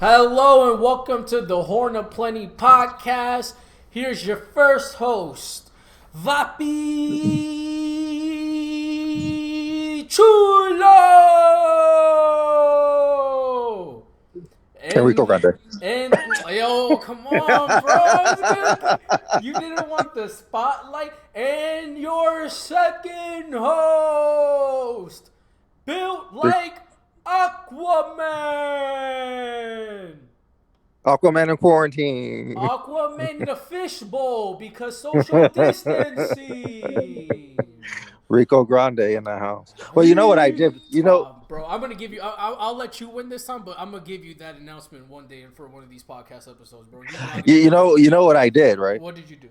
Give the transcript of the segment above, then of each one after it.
Hello and welcome to the Horn of Plenty podcast. Here's your first host, Vapi Chulo. Enrico And Grande. and yo, come on, bro. You didn't want the spotlight. And your second host, built like Aquaman. Aquaman in quarantine. Aquaman in a fishbowl because social distancing. Rico Grande in the house. Well, you know what I did? Bro, I'm gonna give you. I'll let you win this time, but I'm gonna give you that announcement one day for one of these podcast episodes, bro. You know what I did, right? What did you do?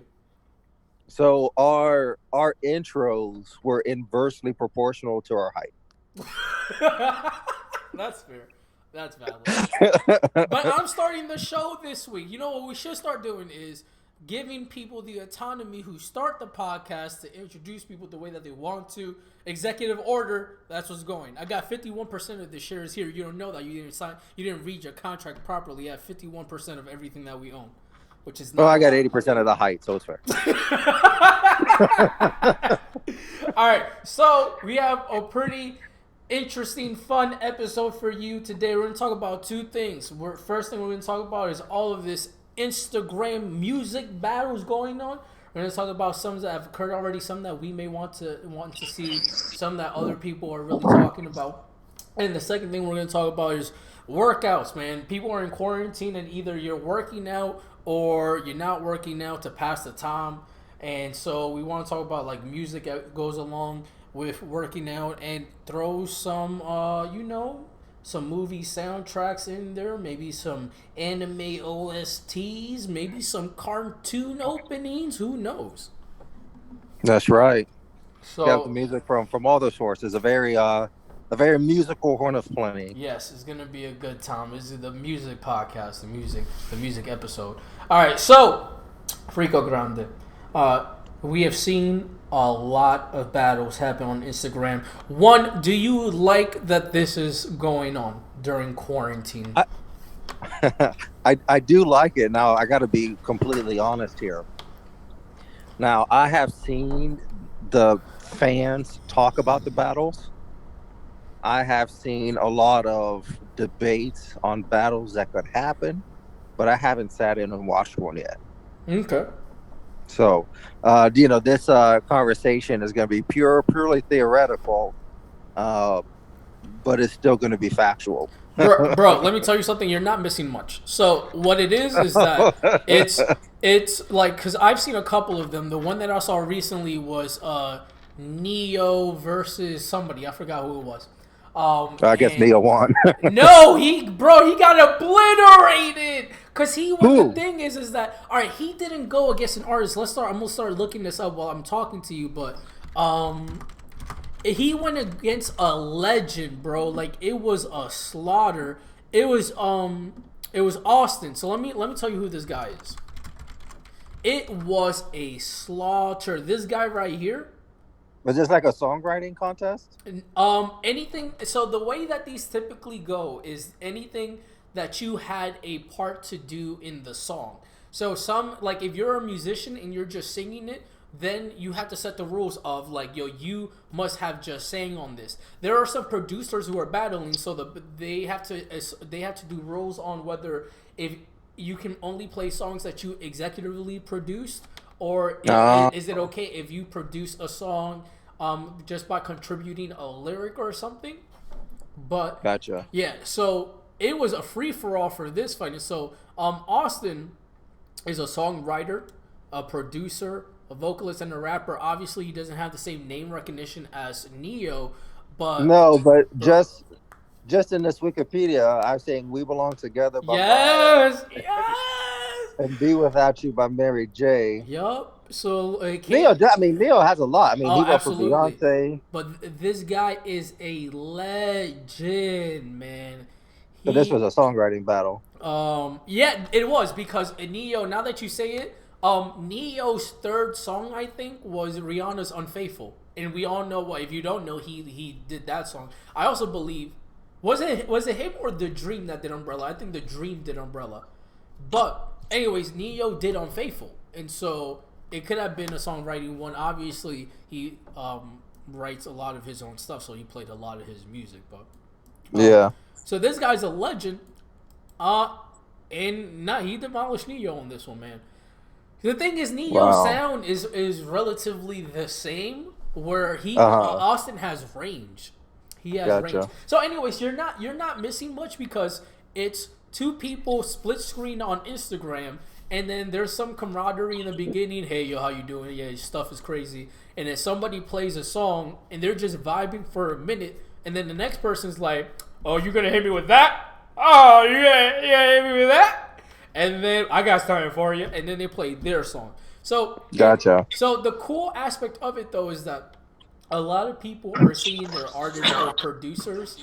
So our intros were inversely proportional to our height. That's fair. That's valid. But I'm starting the show this week. You know what we should start doing is giving people the autonomy who start the podcast to introduce people the way that they want to. Executive order, that's what's going. I got 51% of the shares here. You don't know that. You didn't read your contract properly. You have 51% of everything that we own. Which is not. Well, I got 80% of the height, so it's fair. All right, so we have a pretty interesting, fun episode for you today. We're going to talk about two things. First thing we're going to talk about is all of this Instagram music battles going on. We're going to talk about some that have occurred already, some that we may want to see, some that other people are really talking about. And the second thing we're going to talk about is workouts, man. People are in quarantine and either you're working out or you're not working out to pass the time. And so we want to talk about like music that goes along with working out and throw some, some movie soundtracks in there, maybe some anime OSTs, maybe some cartoon openings. Who knows? That's right. So got the music from all the sources. A very musical Horn of Plenty. Yes, it's gonna be a good time. This is the music podcast, the music episode. All right, so Rico Grande. We have seen a lot of battles happen on Instagram. One, do you like that this is going on during quarantine? I do like it. Now, I got to be completely honest here. Now, I have seen the fans talk about the battles. I have seen a lot of debates on battles that could happen, but I haven't sat in and watched one yet. Okay. So, this conversation is going to be purely theoretical, but it's still going to be factual. bro, let me tell you something. You're not missing much. So what it is that it's like, because I've seen a couple of them. The one that I saw recently was Neo versus somebody. I forgot who it was. I guess Neo won. No, he got obliterated. Cause the thing is that all right, he didn't go against an artist. I'm gonna start looking this up while I'm talking to you, but he went against a legend, bro. Like it was a slaughter. It was Austin. So let me tell you who this guy is. It was a slaughter. This guy right here. Was this like a songwriting contest? Anything. So the way that these typically go is anything that you had a part to do in the song. So some, like if you're a musician and you're just singing it, then you have to set the rules of like, yo, you must have just sang on this. There are some producers who are battling, so they have to do rules on whether if you can only play songs that you executively produced, or is it okay if you produce a song just by contributing a lyric or something? But gotcha. Yeah, so it was a free for all for this fight. So Austin is a songwriter, a producer, a vocalist, and a rapper. Obviously, he doesn't have the same name recognition as Neo, but just in this Wikipedia, I'm saying "We Belong Together" by yes, and "Be Without You" by Mary J. Yup. So Neo has a lot. I mean, he went for Beyonce. But this guy is a legend, man. So this was a songwriting battle. Yeah, it was because Neo. Now that you say it, Neo's third song I think was Rihanna's "Unfaithful," and we all know what. If you don't know, he did that song. I also believe Was it him or The Dream that did Umbrella? I think The Dream did Umbrella. But anyways, Neo did Unfaithful, and so it could have been a songwriting one. Obviously, he writes a lot of his own stuff, so he played a lot of his music. But Yeah. so this guy's a legend. And he demolished Neo on this one, man. The thing is, Neo's Wow. sound is relatively the same, where Uh-huh. Austin has range. He has Gotcha. range. So, anyways, you're not missing much because it's two people split screen on Instagram, and then there's some camaraderie in the beginning. Hey, yo, how you doing? Yeah, your stuff is crazy. And then somebody plays a song, and they're just vibing for a minute, and then the next person's like, "Oh, you gonna hit me with that? Oh, you gonna hit me with that?" And then I got something for you, and then they play their song. So Gotcha. So the cool aspect of it though is that a lot of people are seeing their artists or producers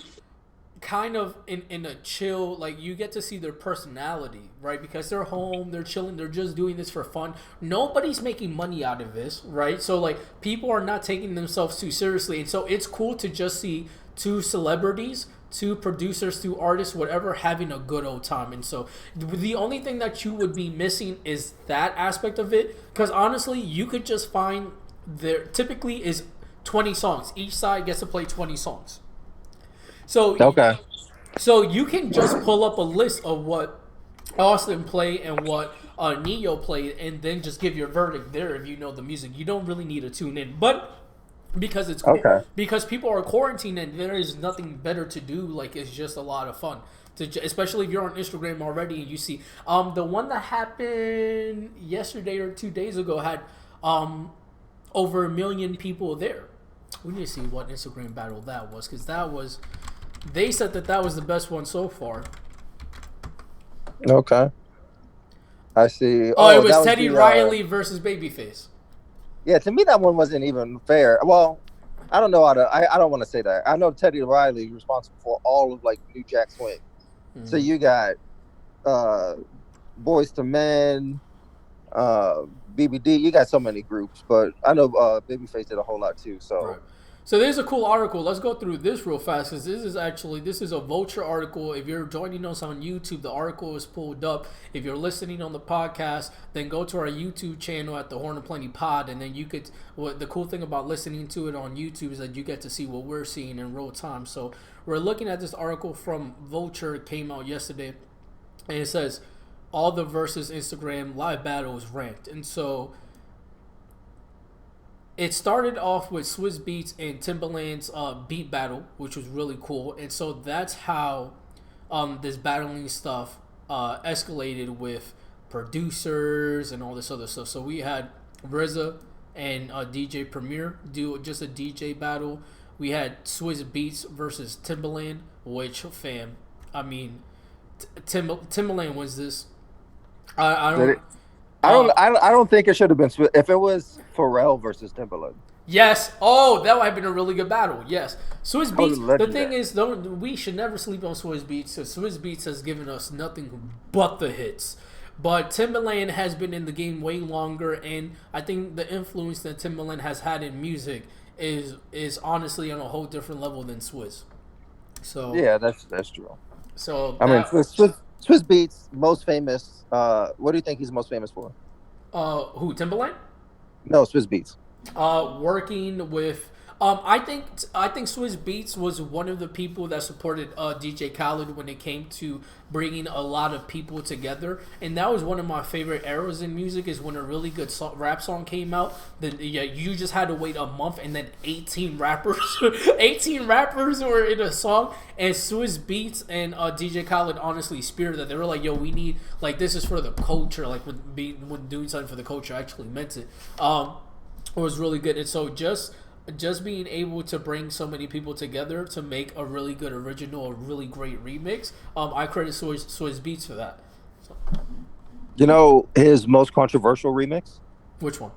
kind of in a chill, like you get to see their personality, right? Because they're home, they're chilling, they're just doing this for fun. Nobody's making money out of this, right? So like people are not taking themselves too seriously, and so it's cool to just see two celebrities, two producers, two artists, whatever, having a good old time. And so the only thing that you would be missing is that aspect of it, because honestly you could just find there typically is 20 songs, each side gets to play 20 songs. So Okay. so you can just pull up a list of what Austin played and what Neo played, and then just give your verdict there if you know the music. You don't really need to tune in, but because it's Okay. because people are quarantined and there is nothing better to do. Like it's just a lot of fun, especially if you're on Instagram already and you see the one that happened yesterday or 2 days ago had over 1 million people there. We need to see what Instagram battle that was, because that was, they said that was the best one so far. Okay. I see. Oh, it was that Teddy the, Riley versus Babyface. Yeah, to me that one wasn't even fair. Well, I don't know how to. I don't want to say that. I know Teddy Riley is responsible for all of like New Jack Swing. Mm-hmm. So you got Boys to Men, BBD. You got so many groups, but I know Babyface did a whole lot too. So. Right. So there's a cool article. Let's go through this real fast, because this is a Vulture article. If you're joining us on YouTube, the article is pulled up. If you're listening on the podcast, then go to our YouTube channel at the Horn of Plenty Pod, and then you could. The cool thing about listening to it on YouTube is that you get to see what we're seeing in real time. So we're looking at this article from Vulture. It came out yesterday, and it says all the versus Instagram live battles ranked, and so. It started off with Swizz Beatz and Timbaland's beat battle, which was really cool. And so that's how this battling stuff escalated with producers and all this other stuff. So we had RZA and DJ Premier do just a DJ battle. We had Swizz Beatz versus Timbaland, which, fam, I mean, Timbaland wins this. I don't think it should have been if it was Pharrell versus Timbaland. Yes. Oh, that would have been a really good battle. Yes. Swizz Beatz. The thing is, we should never sleep on Swizz Beatz, because Swizz Beatz has given us nothing but the hits. But Timbaland has been in the game way longer, and I think the influence that Timbaland has had in music is honestly on a whole different level than Swizz. So yeah, that's true. So I mean, Swizz Beatz most famous. What do you think he's most famous for? Who, Timbaland? No, Swizz Beatz. Working with I think Swizz Beatz was one of the people that supported DJ Khaled when it came to bringing a lot of people together, and that was one of my favorite eras in music. Is when a really good rap song came out. Then you just had to wait a month, and then 18 rappers were in a song. And Swizz Beatz and DJ Khaled honestly spearheaded that. They were like, "Yo, we need, like, this is for the culture." Like when doing something for the culture, I actually meant it. It was really good, and so just being able to bring so many people together to make a really good original, a really great remix, I credit Swizz Beatz for that. So. You know his most controversial remix? Which one?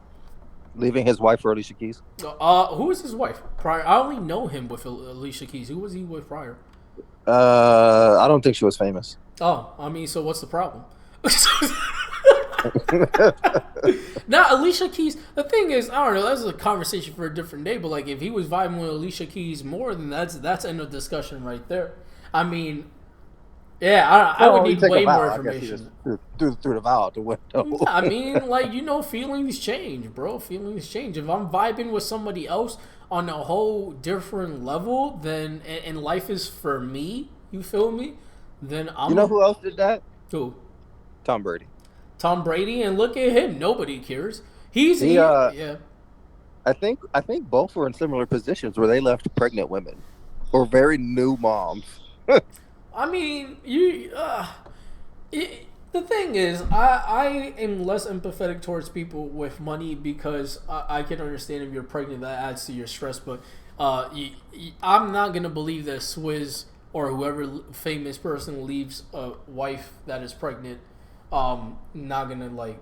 Leaving his wife for Alicia Keys. Who was his wife prior? I only know him with Alicia Keys. Who was he with prior? I don't think she was famous. Oh, I mean, so what's the problem? Now, Alicia Keys, the thing is, I don't know, that's a conversation for a different day, but like if he was vibing with Alicia Keys more, then that's end of discussion right there. I mean, yeah, I would Well, you need take a way more vow. I guess you just information. threw the vow out the window. I mean, like, feelings change, bro. Feelings change. If I'm vibing with somebody else on a whole different level, then and life is for me, you feel me? Then You I'm know a who else did that? who? Tom Brady. Tom Brady, and look at him. Nobody cares. He Yeah. I think both were in similar positions where they left pregnant women or very new moms. I mean, the thing is, I am less empathetic towards people with money because I can understand if you're pregnant, that adds to your stress. But I'm not gonna believe that Swizz or whoever famous person leaves a wife that is pregnant, not gonna like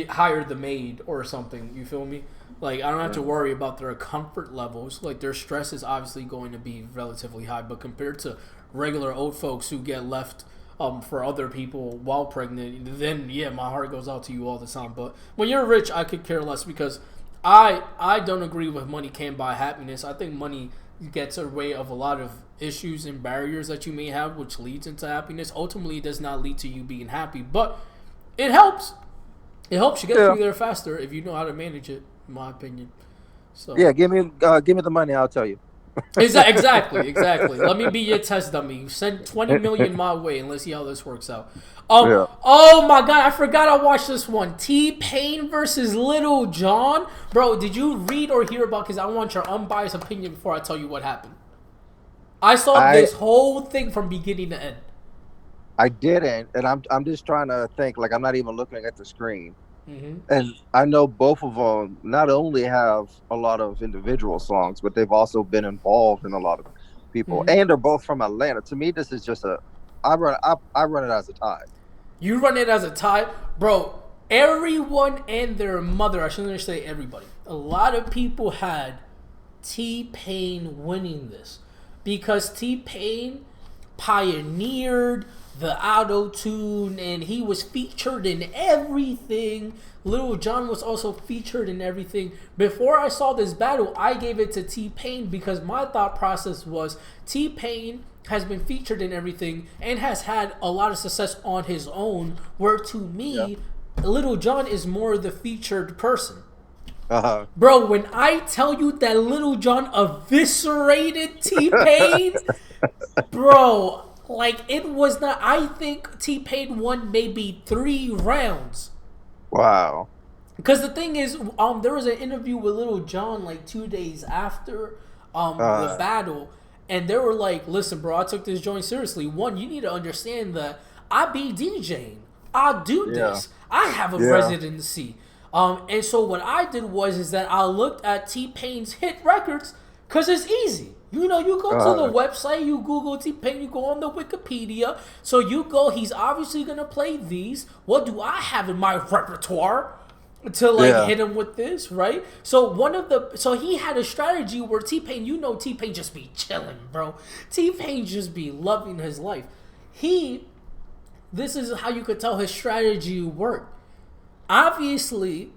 hire the maid or something. You feel me? Like, I don't have to worry about their comfort levels. Like, their stress is obviously going to be relatively high, but compared to regular old folks who get left for other people while pregnant, then yeah, my heart goes out to you all the time. But when you're rich, I could care less because I don't agree with money can buy happiness. I think money gets in the way of a lot of issues and barriers that you may have, which leads into happiness. Ultimately, it does not lead to you being happy, but it helps. It helps you get through there faster if you know how to manage it, in my opinion. So Yeah, give me the money. I'll tell you. Exactly. Let me be your test dummy. Send 20 million my way and let's see how this works out. Yeah. Oh my god, I forgot I watched this one. T-Pain versus Little John. Bro, did you read or hear about? Because I want your unbiased opinion before I tell you what happened. I saw this whole thing from beginning to end. I didn't, and I'm just trying to think. Like, I'm not even looking at the screen. Mm-hmm. And I know both of them not only have a lot of individual songs, but they've also been involved in a lot of people, and they're both from Atlanta. To me, this is just I run it as a tie. You run it as a tie, bro. Everyone and their mother, I shouldn't say everybody. A lot of people had T-Pain winning this because T-Pain pioneered the auto-tune and he was featured in everything. Little John was also featured in everything. Before I saw this battle, I gave it to T-Pain because my thought process was T-Pain has been featured in everything and has had a lot of success on his own, where to me, Little John is more the featured person. Bro, when I tell you that Little John eviscerated T-Pain, bro, like, it was not. I think T-Pain won maybe 3 rounds. Wow. Because the thing is, there was an interview with Little John like 2 days after the battle, and they were like, "Listen, bro, I took this joint seriously. One, you need to understand that I be DJing. I do this. I have a residency. And so what I did is that I looked at T-Pain's hit records because it's easy. You know, you go to the website, you Google T-Pain, you go on the Wikipedia. So you go, he's obviously going to play these. What do I have in my repertoire to hit him with this, right? So he had a strategy where T-Pain, T-Pain just be chilling, bro. T-Pain just be loving his life. This is how you could tell his strategy worked. Obviously,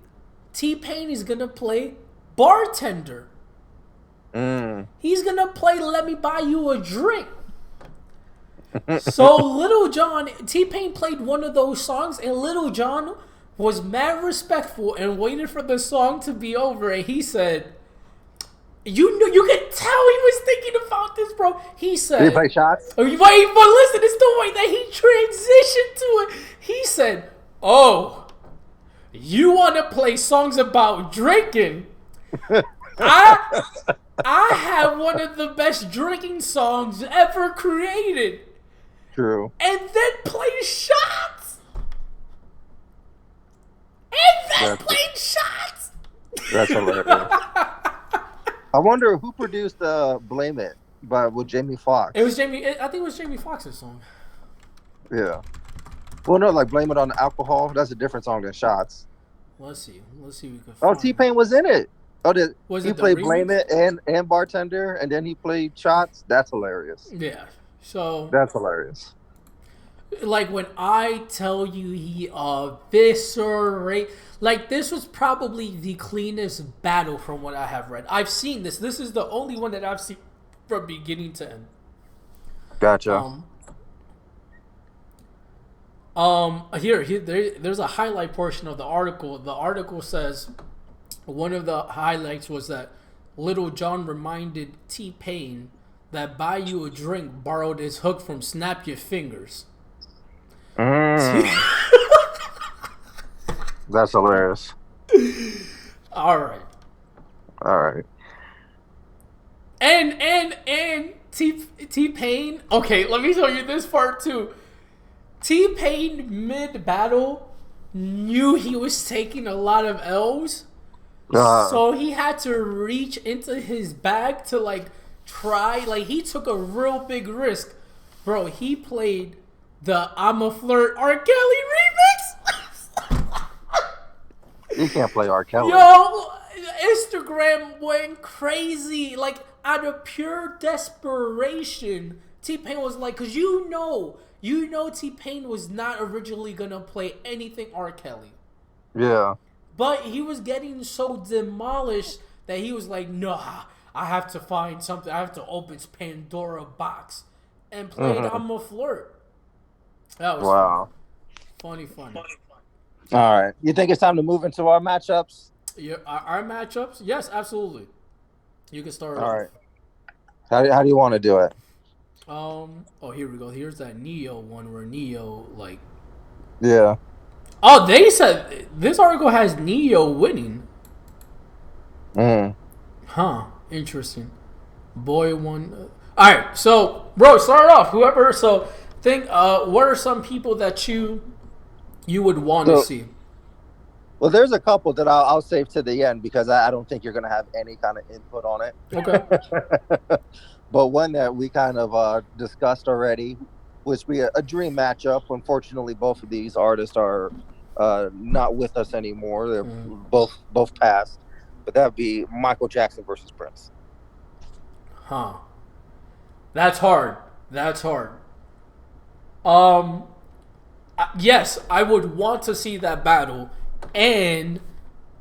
T-Pain is going to play bartender. He's going to play Let Me Buy You a Drink. So Little John, T-Pain played one of those songs, and Little John was mad respectful and waited for the song to be over, and he said, you could tell he was thinking about this, bro. He said, Did he play shots? Wait, but listen, it's the way that he transitioned to it. He said, "Oh, you want to play songs about drinking? I have one of the best drinking songs ever created." True. And then play shots. Played shots. That's hilarious. I wonder who produced "Blame It" with Jamie Foxx. It was Jamie. I think it was Jamie Foxx's song. Yeah. Well, no, like "Blame It on Alcohol." That's a different song than "Shots." Let's see. We can. Oh, T-Pain was in it. Oh, he played "Blame It" and bartender, and then he played "Shots." That's hilarious. Yeah. So that's hilarious. Like, when I tell you he eviscerated, like, this was probably the cleanest battle from what I have read. I've seen this. This is the only one that I've seen from beginning to end. Gotcha. Um, there's a highlight portion of the article. The article says one of the highlights was that Little John reminded T-Pain that buy you a drink borrowed his hook from Snap Your Fingers. Mm, that's hilarious. All right. All right. And T-Pain. Okay, let me tell you this part too. T-Pain mid battle knew he was taking a lot of L's. So he had to reach into his bag to like try. Like he took a real big risk. Bro, he played the I'm a Flirt R. Kelly remix. You can't play R. Kelly. Yo, Instagram went crazy. Like out of pure desperation, T-Pain was like, cause you know T-Pain was not originally gonna play anything R. Kelly. Yeah. But he was getting so demolished that he was like, nah, I have to find something. I have to open Pandora box. And played I'm a Flirt. That was wow. funny. All right. You think it's time to move into our matchups? Yeah, our matchups? Yes, absolutely. You can start. All right. How do you want to do it? Oh, here we go. Here's that Neo one where Neo, like... Yeah. Oh, they said this article has Neo winning. Huh. Interesting. Boy won. All right. So, bro, start off. Whoever. So, think. What are some people that you would want to see? Well, there's a couple that I'll save to the end because I don't think you're going to have any kind of input on it. Okay. But one that we kind of discussed already, which be a dream matchup. Unfortunately, both of these artists are not with us anymore. They're both passed. But that would be Michael Jackson versus Prince. Huh. That's hard. Yes, I would want to see that battle. And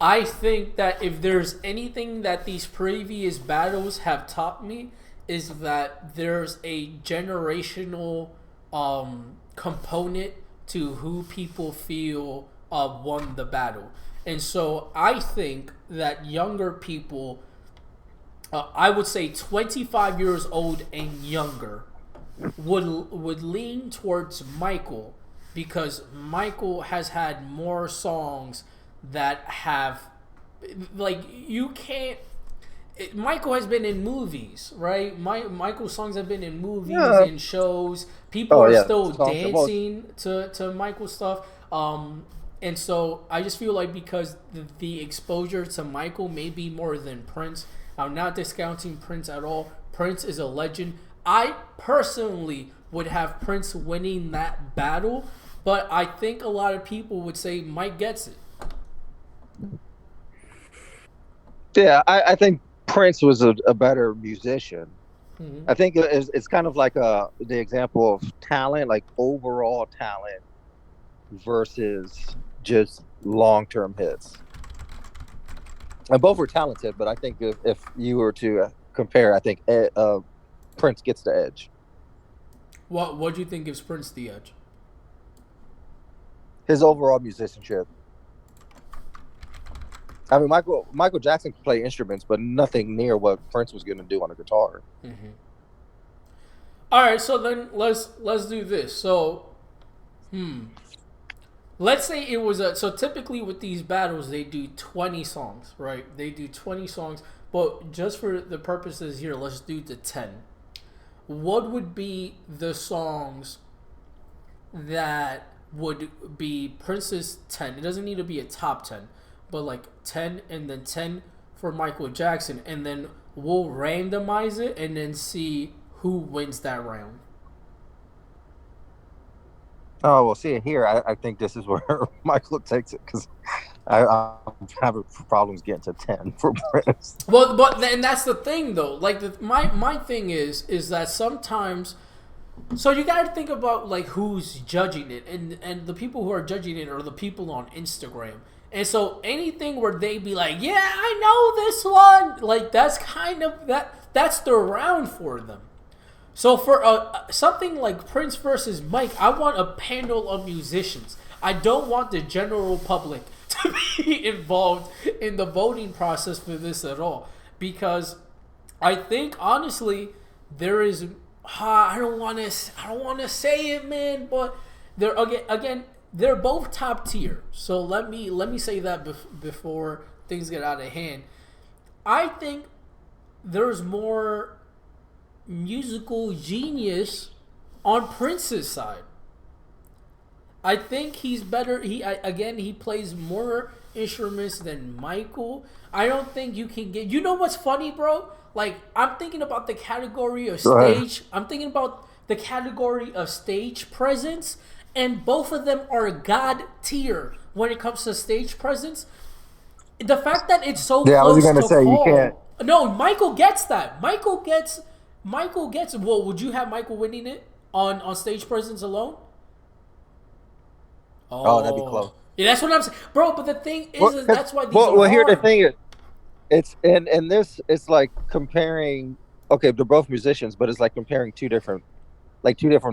I think that if there's anything that these previous battles have taught me is that there's a generational component to who people feel won the battle. And so I think that younger people, I would say 25 years old and younger, would lean towards Michael because Michael has had more songs that have, like, you can't. Michael has been in movies, right? Michael's songs have been in movies and shows. People are still dancing to Michael stuff. And so I just feel like because the exposure to Michael may be more than Prince. I'm not discounting Prince at all. Prince is a legend. I personally would have Prince winning that battle, but I think a lot of people would say Mike gets it. Yeah, I think Prince was a better musician. I think it's kind of like the example of talent, like overall talent versus just long-term hits. And both were talented, but I think if you were to compare, I think Prince gets the edge. What do you think gives Prince the edge? His overall musicianship. I mean, Michael Jackson could play instruments, but nothing near what Prince was going to do on a guitar. All right, so then let's do this. So, let's say it was so typically with these battles they do 20 songs, right? They do 20 songs, but just for the purposes here, let's do the 10. What would be the songs that would be Prince's 10? It doesn't need to be a top 10, but like 10 and then 10 for Michael Jackson, and then we'll randomize it and then see who wins that round. Oh, well, see here, I think this is where Michael takes it because I'm having problems getting to 10 for Prince. Well, and that's the thing though. Like my thing is that sometimes, so you got to think about like who's judging it, and the people who are judging it are the people on Instagram. And so anything where they be like, yeah, I know this one, like that's kind of that's the round for them. So for something like Prince versus Mike, I want a panel of musicians. I don't want the general public to be involved in the voting process for this at all, because I think honestly there is. I don't want to say it, man, but they're again they're both top tier. So let me say that before things get out of hand. I think there's more musical genius on Prince's side. I think he's better. He plays more instruments than Michael. I don't think you can get. You know what's funny, bro? Like I'm thinking about the category of stage. I'm thinking about the category of stage presence, and both of them are god tier when it comes to stage presence. The fact that it's so close I was gonna to say Paul, you can't. No, Michael gets that. Michael gets. Well, would you have Michael winning it on stage presence alone? Oh, that'd be close. Yeah, that's what I'm saying, bro. But the thing is that's why these are well, here the hard. thing is, it's and this it's like comparing. Okay, they're both musicians, but it's like comparing two different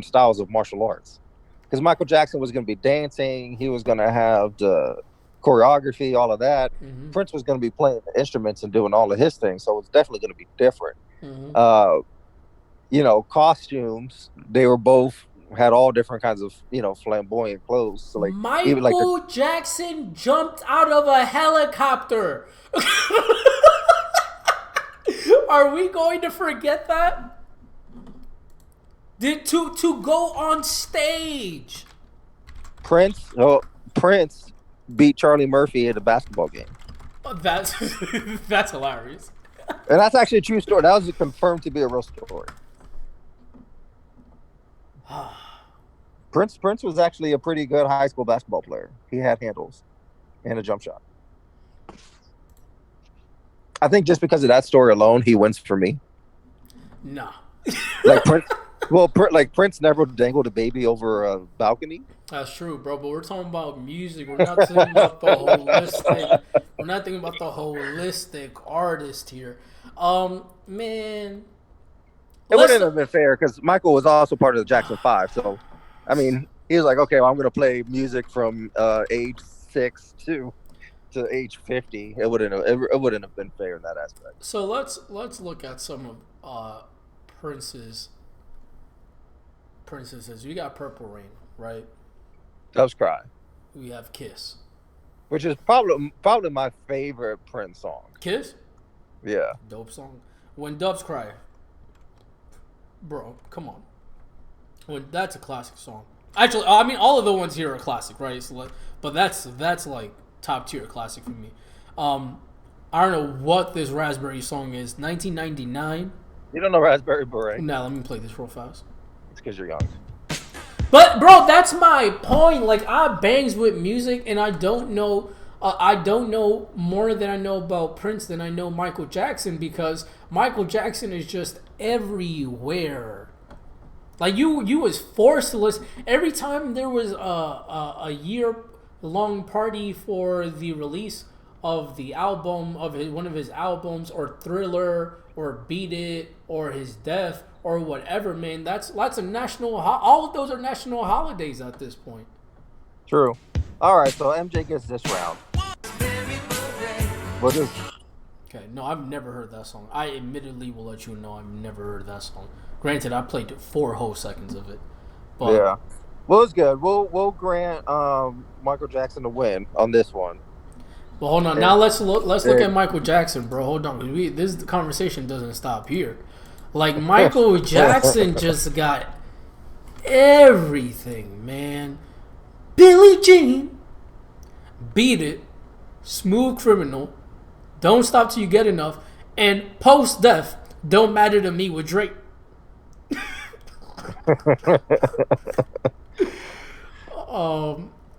styles of martial arts. Because Michael Jackson was going to be dancing, he was going to have the choreography, all of that. Mm-hmm. Prince was going to be playing the instruments and doing all of his things, so it's definitely going to be different. Mm-hmm. Costumes, they were both had all different kinds of flamboyant clothes. So like Michael Jackson jumped out of a helicopter. Are we going to forget that? To go on stage. Prince beat Charlie Murphy at a basketball game. That's hilarious. And that's actually a true story. That was confirmed to be a real story. Prince was actually a pretty good high school basketball player. He had handles and a jump shot. I think just because of that story alone, he wins for me. Nah. Like Prince. Well, Prince never dangled a baby over a balcony. That's true, bro. But we're talking about music. We're not thinking about the holistic. We're not thinking about the holistic artist here. Man. It wouldn't have been fair because Michael was also part of the Jackson 5. So, I mean, he was like, okay, well, I'm going to play music from age 6 to age 50. It wouldn't have been fair in that aspect. So let's look at some of Prince's. We got Purple Rain, right? Doves Cry. We have Kiss, which is probably my favorite Prince song. Kiss? Yeah. Dope song. When Doves Cry. Bro, come on. That's a classic song. Actually, I mean, all of the ones here are classic, right? So but that's like top tier classic for me. I don't know what this Raspberry song is. 1999. You don't know Raspberry Beret? Nah, let me play this real fast. It's because you're young. But bro, that's my point. Like I bangs with music, and I don't know. I don't know more than I know about Prince than I know Michael Jackson, because Michael Jackson is just everywhere. Like you was forced to listen every time there was a year-long party for the release of the album of one of his albums, or Thriller, or Beat It, or his death, or whatever. Man, that's a national. All of those are national holidays at this point. True. All right, so MJ gets this round. What is? Okay, no, I've never heard that song. I admittedly will let you know I've never heard that song. Granted, I played 4 whole seconds of it. But yeah. Well, it's good. We'll grant Michael Jackson a win on this one. Well, hold on. Now let's look at Michael Jackson, bro. Hold on. This conversation doesn't stop here. Like Michael Jackson just got everything, man. Billie Jean, Beat It, Smooth Criminal, Don't Stop Till You Get Enough, and Post Death, Don't Matter to Me with Drake.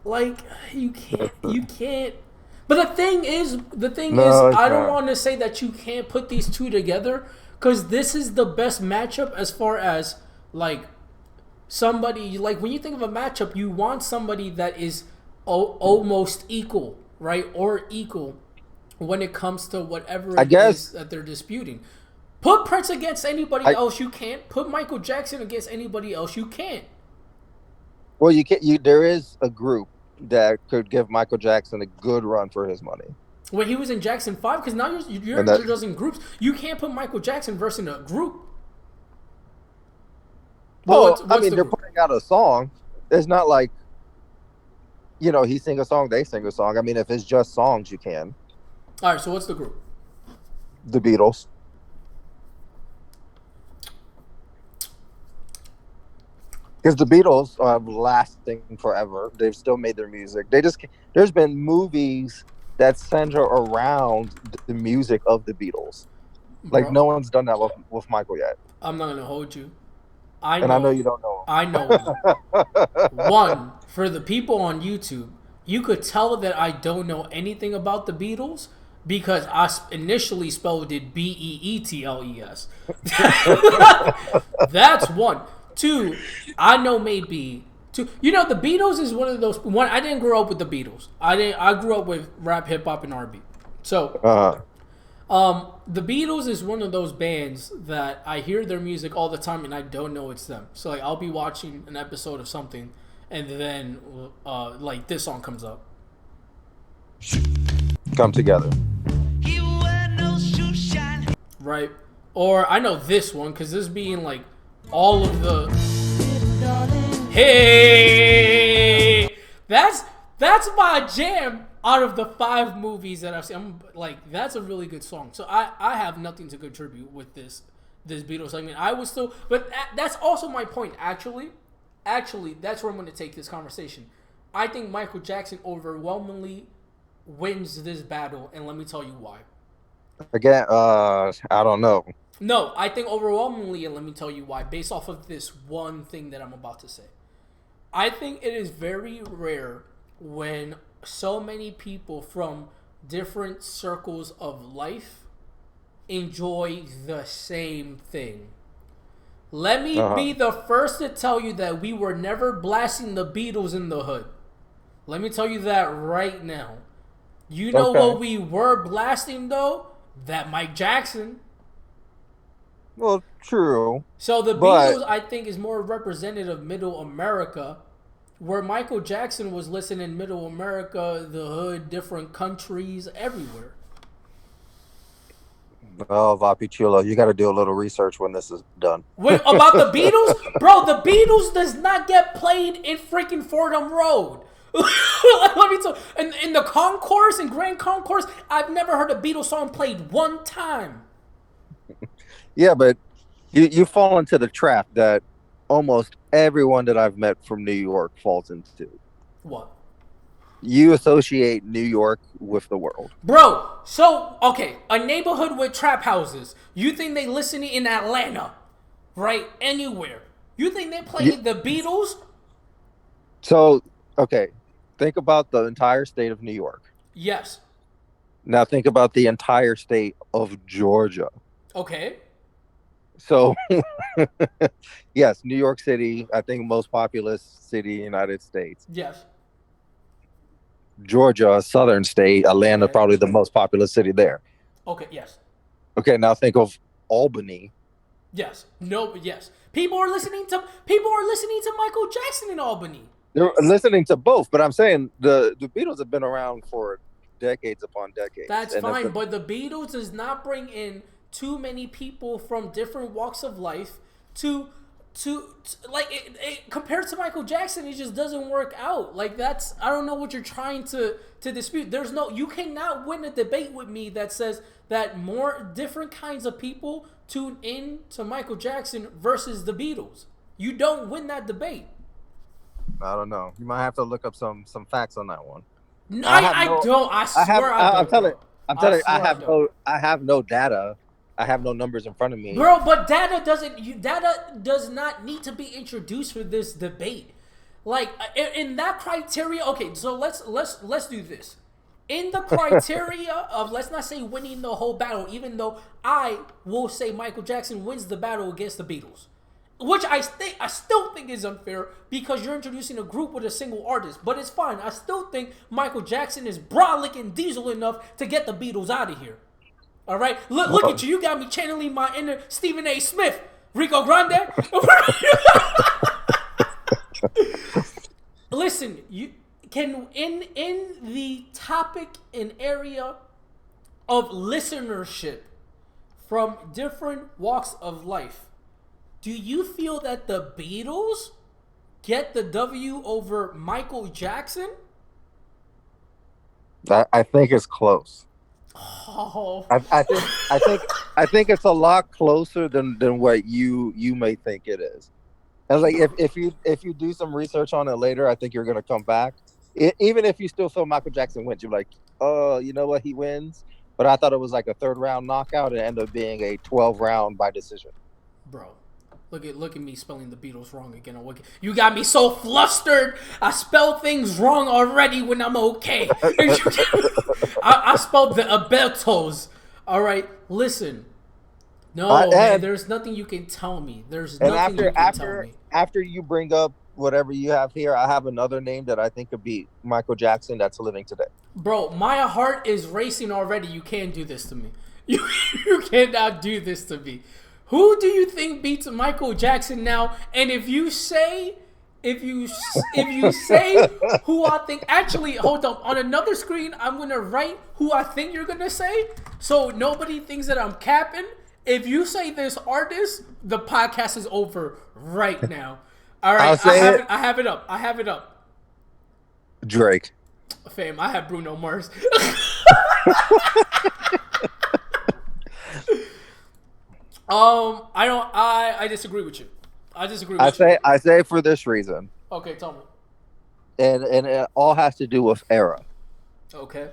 Like you can't. But the thing is, I don't want to say that you can't put these two together, because this is the best matchup as far as like somebody, like when you think of a matchup, you want somebody that is almost equal, right, or equal when it comes to whatever it is that they're disputing. Put Prince against anybody I, else, you can't. Put Michael Jackson against anybody else, you can't. well, you can. There is a group that could give Michael Jackson a good run for his money, When he was in Jackson 5, because now you're and that. introducing groups. You can't put Michael Jackson versus a group. Well, Well, I what's mean, the they're group? putting out a song. It's not like he sing a song, they sing a song. I mean, if it's just songs, you can. All right, so what's the group? The Beatles. Because the Beatles are lasting forever. They've still made their music. There's been movies that center around the music of the Beatles. Like, Bro, no one's done that with Michael yet. I'm not gonna hold you. And I know you don't know. I know. One, for the people on YouTube, you could tell that I don't know anything about the Beatles because I initially spelled it Beetles. That's one. Two, I know maybe two. The Beatles is one of those. One, I didn't grow up with the Beatles. I grew up with rap, hip hop, and R&B. So, the Beatles is one of those bands that I hear their music all the time and I don't know it's them. So like I'll be watching an episode of something and then like this song comes up. Come together. Right? Or I know this one because this being like all of the hey, that's my jam. Out of the 5 movies that I've seen, I'm like, that's a really good song. So I have nothing to contribute with this Beatles segment. I was still, but that's also my point. Actually, that's where I'm going to take this conversation. I think Michael Jackson overwhelmingly wins this battle, and let me tell you why. Again, I don't know. No, I think overwhelmingly, and let me tell you why, based off of this one thing that I'm about to say. I think it is very rare when so many people from different circles of life enjoy the same thing. Let me be the first to tell you that we were never blasting the Beatles in the hood. Let me tell you that right now. You know what we were blasting though? That Mike Jackson. Well, true. So the Beatles, I think, is more representative of Middle America, where Michael Jackson was listening in Middle America, the hood, different countries, everywhere. Oh, Vapi Chulo, you got to do a little research when this is done. About the Beatles? Bro, the Beatles does not get played in freaking Fordham Road. Let me tell you, in the concourse, in Grand Concourse, I've never heard a Beatles song played one time. Yeah, but you fall into the trap that almost everyone that I've met from New York falls into. What? You associate New York with the world. Bro, so, okay, a neighborhood with trap houses. You think they listen in Atlanta, right? Anywhere. You think they play the Beatles? So, okay, think about the entire state of New York. Yes. Now think about the entire state of Georgia. Okay. So, yes, New York City, I think most populous city in the United States. Yes. Georgia, a southern state, Atlanta, probably the most populous city there. Okay, yes. Okay, now think of Albany. Yes. No, yes. People are listening to Michael Jackson in Albany. They're listening to both, but I'm saying the Beatles have been around for decades upon decades. That's fine, but the Beatles does not bring in too many people from different walks of life to like it compared to Michael Jackson, it just doesn't work out. Like that's, I don't know what you're trying to dispute. You cannot win a debate with me that says that more different kinds of people tune in to Michael Jackson versus the Beatles. You don't win that debate. I don't know. You might have to look up some facts on that one. No, I don't. I swear I don't. I'm telling you, I have no data. I have no numbers in front of me. Bro, but data does not need to be introduced for this debate. Like in that criteria, okay, so let's do this. In the criteria of, let's not say winning the whole battle, even though I will say Michael Jackson wins the battle against the Beatles. Which I still think is unfair because you're introducing a group with a single artist. But it's fine. I still think Michael Jackson is brolic and diesel enough to get the Beatles out of here. All right, look at you. You got me channeling my inner Stephen A. Smith, Rico Grande. Listen, you can in the topic and area of listenership from different walks of life. Do you feel that the Beatles get the W over Michael Jackson? I think it's close. Oh. I think it's a lot closer than what you may think it is. And like if you do some research on it later, I think you're gonna come back. Even if you still feel Michael Jackson wins, you're like, oh, you know what, he wins. But I thought it was like a 3rd round knockout, and it ended up being a 12 round by decision. Bro, look at me spelling the Beatles wrong again. You got me so flustered. I spell things wrong already when I'm okay. I spelled the Albertos. All right, listen. No, man, there's nothing you can tell me. There's nothing you can tell me. After you bring up whatever you have here, I have another name that I think could beat Michael Jackson that's living today. Bro, my heart is racing already. You can't do this to me. You cannot do this to me. Who do you think beats Michael Jackson now? And if you say who I think, actually, hold up. On another screen, I'm gonna write who I think you're gonna say, so nobody thinks that I'm capping. If you say this artist, the podcast is over right now. All right, I have it up. Drake. Fam, I have Bruno Mars. I disagree with you. I say for this reason. Okay, tell me. And it all has to do with era. Okay,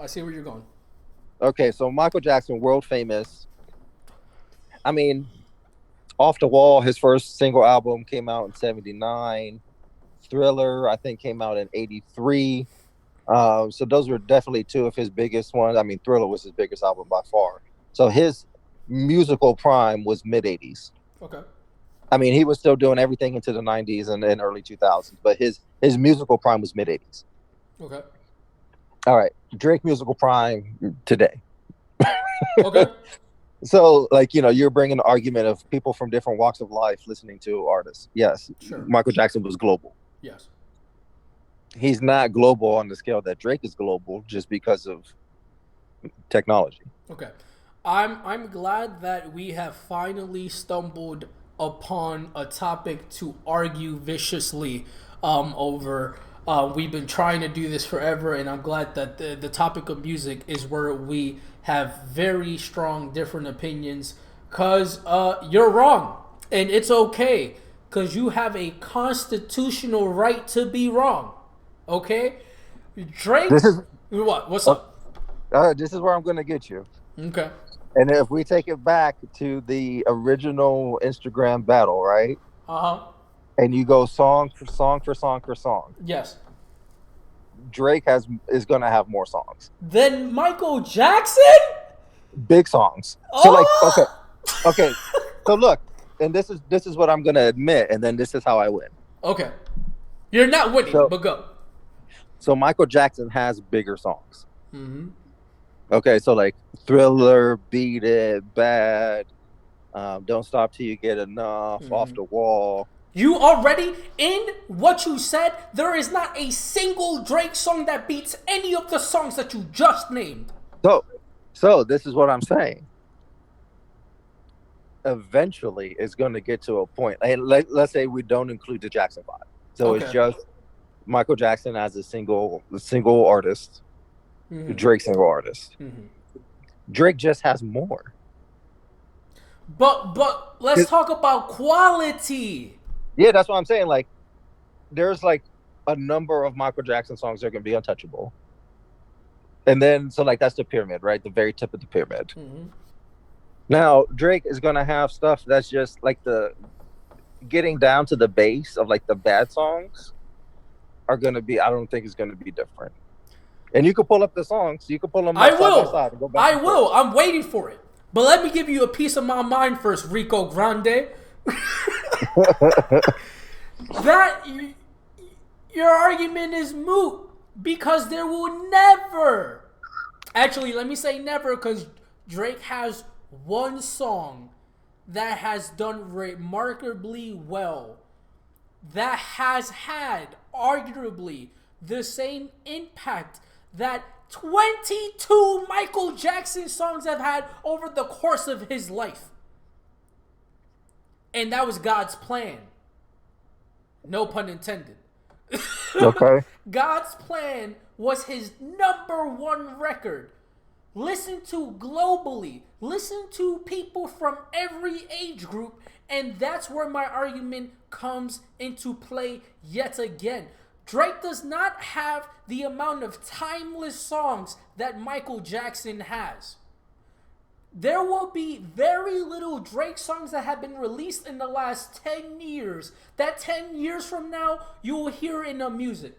I see where you're going. Okay, so Michael Jackson, world famous. I mean, Off the Wall, his first single album came out in '79. Thriller, I think, came out in '83. So those were definitely 2 of his biggest ones. I mean, Thriller was his biggest album by far. So his musical prime was mid-'80s. Okay. I mean, he was still doing everything into the '90s and early 2000s, but his musical prime was mid-'80s. Okay. All right, Drake musical prime today. Okay. So, like, you know, you're bringing the argument of people from different walks of life listening to artists. Yes, sure. Michael Jackson was global. Yes. He's not global on the scale that Drake is global just because of technology. Okay. I'm glad that we have finally stumbled upon a topic to argue viciously over. We've been trying to do this forever, and I'm glad that the topic of music is where we have very strong different opinions, because you're wrong, and it's okay, because you have a constitutional right to be wrong. Okay? Drake, what's up? This is where I'm going to get you. Okay. And if we take it back to the original Instagram battle, right? Uh-huh. And you go song for song for song for song. Yes. Drake is going to have more songs. Then Michael Jackson? Big songs. Oh! So like, okay. So look, and this is what I'm going to admit, and then this is how I win. Okay. You're not winning, but go. So Michael Jackson has bigger songs. Mm-hmm. Okay, so like Thriller, Beat It, Bad, Don't Stop Till You Get Enough, mm-hmm. Off the Wall. You already, in what you said, there is not a single Drake song that beats any of the songs that you just named. So this is what I'm saying. Eventually, it's going to get to a point, and let's say we don't include the Jackson 5. So It's just Michael Jackson as a single artist, mm-hmm. Drake single artist. Mm-hmm. Drake just has more. But let's talk about quality. Yeah, that's what I'm saying. Like, there's like a number of Michael Jackson songs that are gonna be untouchable, and then so like that's the pyramid, right? The very tip of the pyramid. Mm-hmm. Now Drake is gonna have stuff that's just like the getting down to the base of like the bad songs are gonna be. I don't think it's gonna be different. And you can pull up the songs. You can pull them up side by side and go back. I will. I'm waiting for it. But let me give you a piece of my mind first, Rico Grande. That your argument is moot because there will never. Actually, let me say never, because Drake has one song that has done remarkably well, that has had arguably the same impact that 22 Michael Jackson songs have had over the course of his life. And that was God's plan. No pun intended. Okay. God's Plan was his #1 record. Listen to globally. Listen to people from every age group. And that's where my argument comes into play yet again. Drake does not have the amount of timeless songs that Michael Jackson has. There will be very little Drake songs that have been released in the last 10 years. That 10 years from now, you will hear in a movie.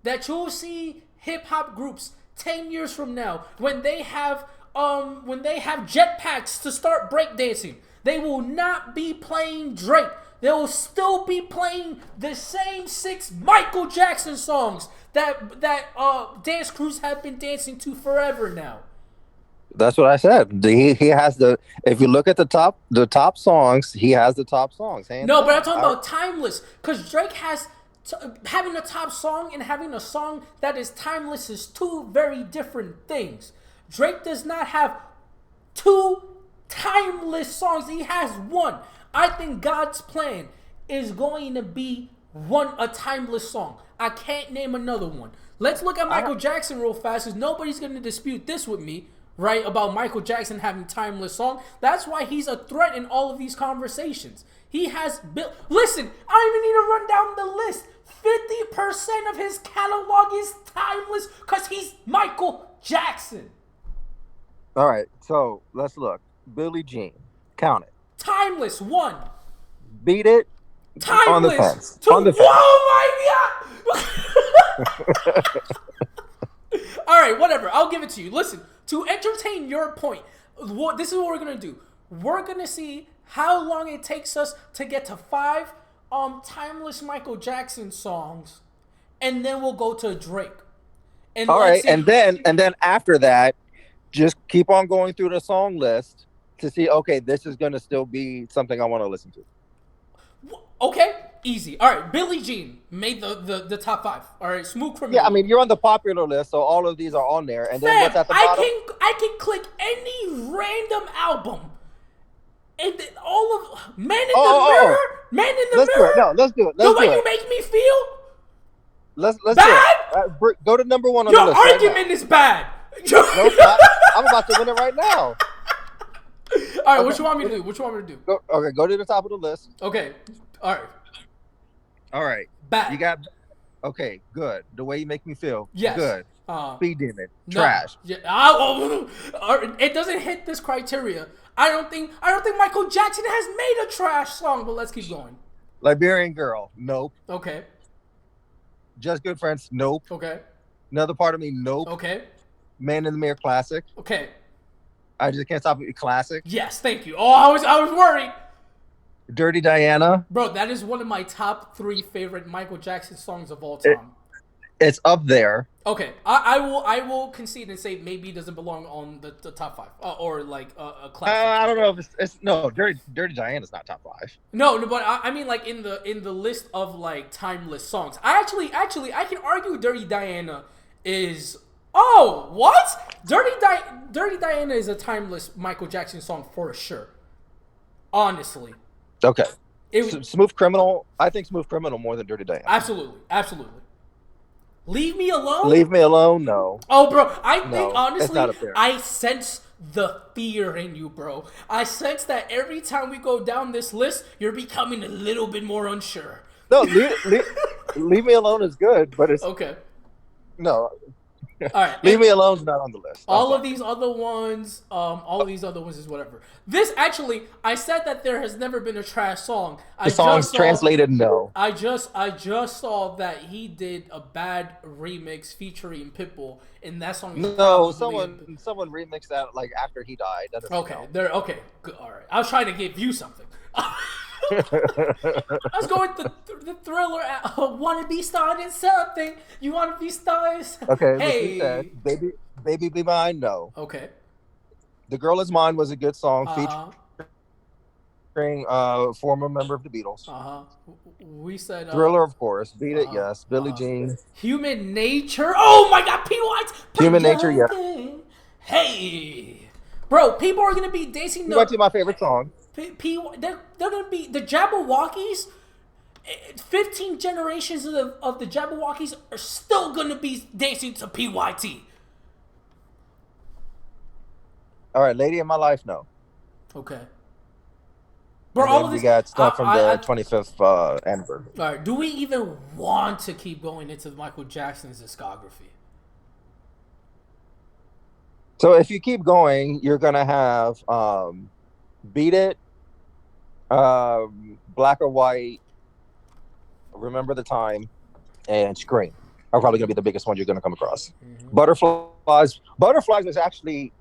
That you'll see hip hop groups 10 years from now when they have jetpacks to start breakdancing. They will not be playing Drake. They will still be playing the same 6 Michael Jackson songs that dance crews have been dancing to forever now. That's what I said. He has the. If you look at the top songs, he has the top songs. No, but I'm talking about timeless, because Drake has having a top song and having a song that is timeless is two very different things. Drake does not have 2 timeless songs. He has one. I think God's Plan is going to be a timeless song. I can't name another one. Let's look at Michael Jackson real fast, because nobody's going to dispute this with me. Right, about Michael Jackson having timeless song. That's why he's a threat in all of these conversations. He has built. Listen, I don't even need to run down the list. 50% of his catalog is timeless because he's Michael Jackson. All right, so let's look. Billie Jean, count it. Timeless, 1. Beat It. Timeless, on the fence. 2. On the fence. Oh my god! All right, whatever. I'll give it to you. Listen. To entertain your point, this is what we're going to do. We're going to see how long it takes us to get to 5 timeless Michael Jackson songs, and then we'll go to Drake. And all right, and then after that, just keep on going through the song list to see, okay, this is going to still be something I want to listen to. Okay, easy. All right, Billie Jean made the top 5. All right, Smooth Criminal. Yeah, I mean, you're on the popular list, so all of these are on there. And then what's at the bottom? I can click any random album, and then all of Man in the Mirror. Man in the Mirror. No, let's do it. The way you make me feel. Let's bad? do it. Go to #1 on the list. list. Your argument is bad. No, I'm about to win it right now. All right, what you want me to do? Go to the top of the list. Okay. All right. Bad. You got. Okay, good. The way you make me feel. Yes. Good. Speed Demon. No. Trash. Yeah. It doesn't hit this criteria. I don't think Michael Jackson has made a trash song, but let's keep going. Liberian Girl. Nope. Okay. Just Good Friends. Nope. Okay. Another Part of Me. Nope. Okay. Man in the Mirror. Classic. Okay. I Just Can't Stop It. Classic. Yes, thank you. Oh, I was worried. Dirty Diana. Bro, that is one of my top 3 favorite Michael Jackson songs of all time. It's up there. Okay, I will concede and say maybe it doesn't belong on the top 5 or like a classic. I don't know if it's no Dirty Diana's not top 5. No, but I mean like in the list of like timeless songs. I can argue Dirty Diana is. Oh, what? Dirty Diana is a timeless Michael Jackson song for sure. Honestly. Okay. Smooth Criminal. I think Smooth Criminal more than Dirty Diana. Absolutely. Leave Me Alone? Leave Me Alone, no. Oh, bro, I think honestly, it's not up there. I sense the fear in you, bro. I sense that every time we go down this list, you're becoming a little bit more unsure. No, Leave Me Alone is good, but it's okay. No. All right. Leave Me Alone's not on the list. All of these other ones is whatever. This actually, I said that there has never been a trash song. The song's translated no. I just saw that he did a bad remix featuring Pitbull, and that song. No, someone remixed that like after he died. That okay, okay, good. All right. I was trying to give you something. I was going the Thriller. Want to be starting something? You want to be starting? Okay. Hey, said, Baby Be Mine, no. Okay. The Girl Is Mine was a good song Uh-huh. featuring former member of the Beatles. Uh-huh. We said Thriller, of course. Beat It, uh-huh. yes. Billie Jean. Human Nature. Oh my god, P. White. Human Nature, yeah. Hey. Bro, people are gonna be dancing You might be my favorite song. they're gonna be the Jabberwockies. 15 generations of the Jabberwockies are still gonna be dancing to PYT. All right, Lady in My Life, no. Okay. Bro, And all then of we this got stuff from the 25th anniversary. All right, do we even want to keep going into Michael Jackson's discography? So if you keep going, you're gonna have Beat It, Black or White, Remember the Time, and Scream are probably gonna be the biggest ones you're gonna come across. Mm-hmm. Butterflies is actually,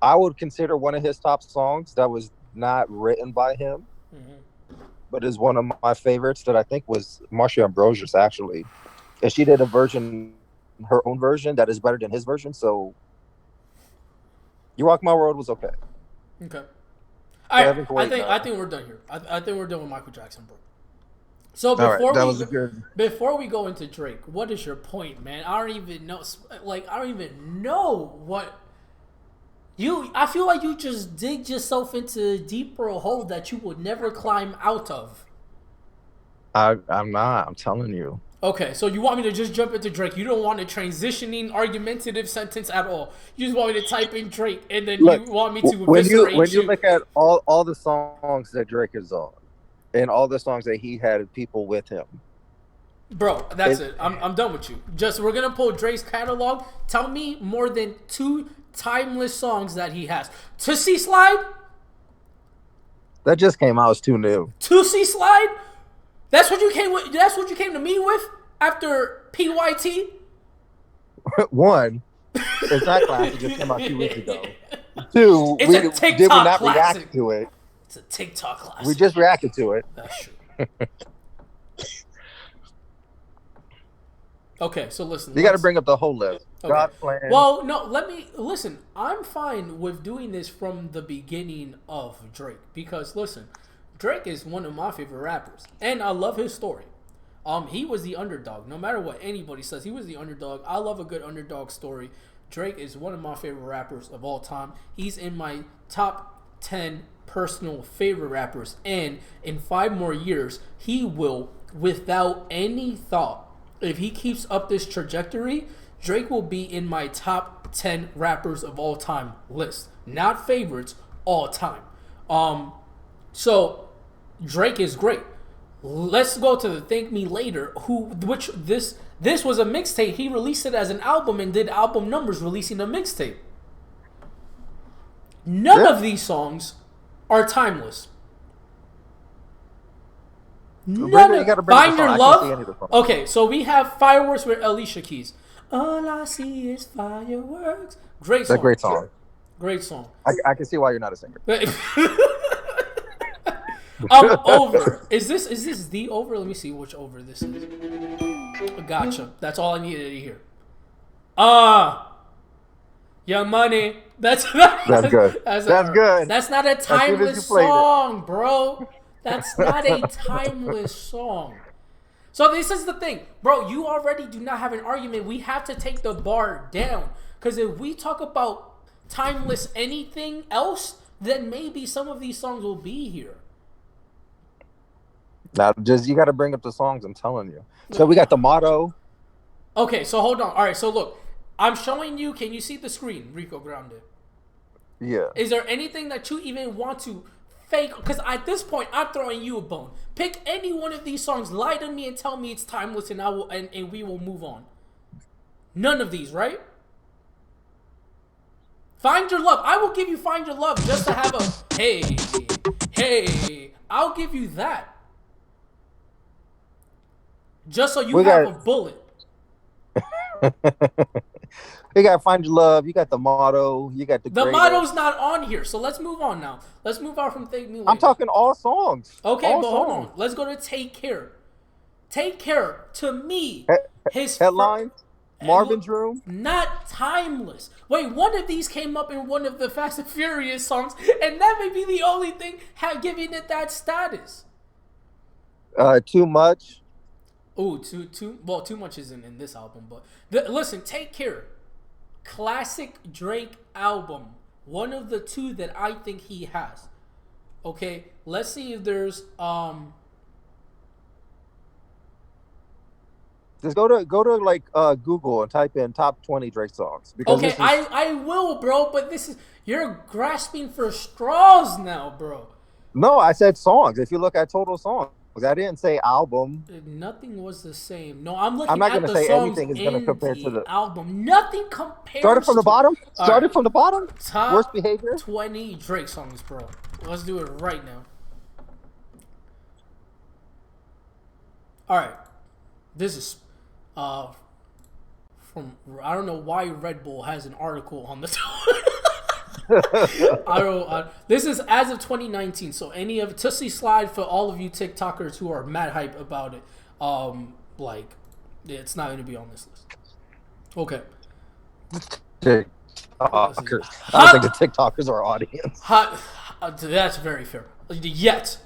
I would consider one of his top songs that was not written by him, but is one of my favorites that I think was Marsha Ambrosius actually, and she did a version, her own version that is better than his version. So, You Rock My World was okay. Okay. All right, I think we're done here. I think we're done with Michael Jackson, bro. So before we go into Drake, what is your point, man? I don't even know. Like, I don't even know what you. I feel like you just dig yourself into a deeper hole that you would never climb out of. I'm not. I'm telling you. Okay, so you want me to just jump into Drake? You don't want a transitioning, argumentative sentence at all. You just want me to type in Drake, and then you want me to eviscerate when you look at all the songs that Drake is on, and all the songs that he had people with him. Bro, that's it. I'm done with you. We're gonna pull Drake's catalog. Tell me more than 2 timeless songs that he has. Tootsie Slide? That just came out. It's too new. Tootsie Slide? That's what you came with. That's what you came to me with after PYT. One, it's not classic. It just came out 2 weeks ago. 2, it's a TikTok did we not classic. React to it? It's a TikTok classic. We just reacted to it. That's true. Okay, so listen. You got to bring up the whole list. Okay. God Plan. Well, no, let me listen. I'm fine with doing this from the beginning of Drake because listen, Drake is one of my favorite rappers, and I love his story. He was the underdog. No matter what anybody says, he was the underdog. I love a good underdog story. Drake is one of my favorite rappers of all time. He's in my top 10 personal favorite rappers, and in 5 more years, he will, without any thought, if he keeps up this trajectory, Drake will be in my top 10 rappers of all time list. Not favorites, all time. So Drake is great. Let's go to the Thank Me Later, this was a mixtape. He released it as an album and did album numbers releasing a mixtape. None of these songs are timeless. Find Your Love. Okay, so we have Fireworks with Alicia Keys. All I see is fireworks. Great song. That's a great song. Great song. I can see why you're not a singer. Over. Is this the over? Let me see which over this is. Gotcha. That's all I needed to hear. Young Money. That's good. That's good. That's not a timeless song, bro. That's not a timeless song. So this is the thing, bro. You already do not have an argument. We have to take the bar down. Because if we talk about timeless anything else, then maybe some of these songs will be here. Now, you got to bring up the songs. I'm telling you. So we got the motto. Okay, so hold on. All right, so look, I'm showing you. Can you see the screen, Rico Grande? Yeah. Is there anything that you even want to fake? Because at this point, I'm throwing you a bone. Pick any one of these songs, lie to me, and tell me it's timeless, and we will move on. None of these, right? Find Your Love. I will give you Find Your Love just to have a hey. I'll give you that. Just so you have a bullet. You got Find Your Love. You got the motto. You got the motto's not on here, so let's move on now. Let's move on from Thank Me Later. I'm talking all songs. Okay, but hold on. Let's go to Take Care. Take Care, to me, his headlines. Marvin's Room? Not timeless. Wait, one of these came up in one of the Fast and Furious songs, and that may be the only thing giving it that status. Too Much. Ooh, too much isn't in this album, but listen, Take Care, classic Drake album, one of the two that I think he has. Okay, let's see if there's Just go to like Google and type in top 20 Drake songs. Because okay, I will, bro, but you're grasping for straws now, bro. No, I said songs. If you look at total songs, I didn't say album. Nothing was the same. No, I'm looking I'm not at going to the say songs anything is going to compare to the album. Nothing compares. Started from the bottom. Started from the bottom. Top Worst behavior. 20 Drake songs, bro. Let's do it right now. All right, this is from I don't know why Red Bull has an article on this. I don't. This is as of 2019. So any of Tootsie Slide for all of you TikTokers who are mad hype about it. Like it's not going to be on this list. Okay. I don't think the TikTokers are our audience. That's very fair. Yet.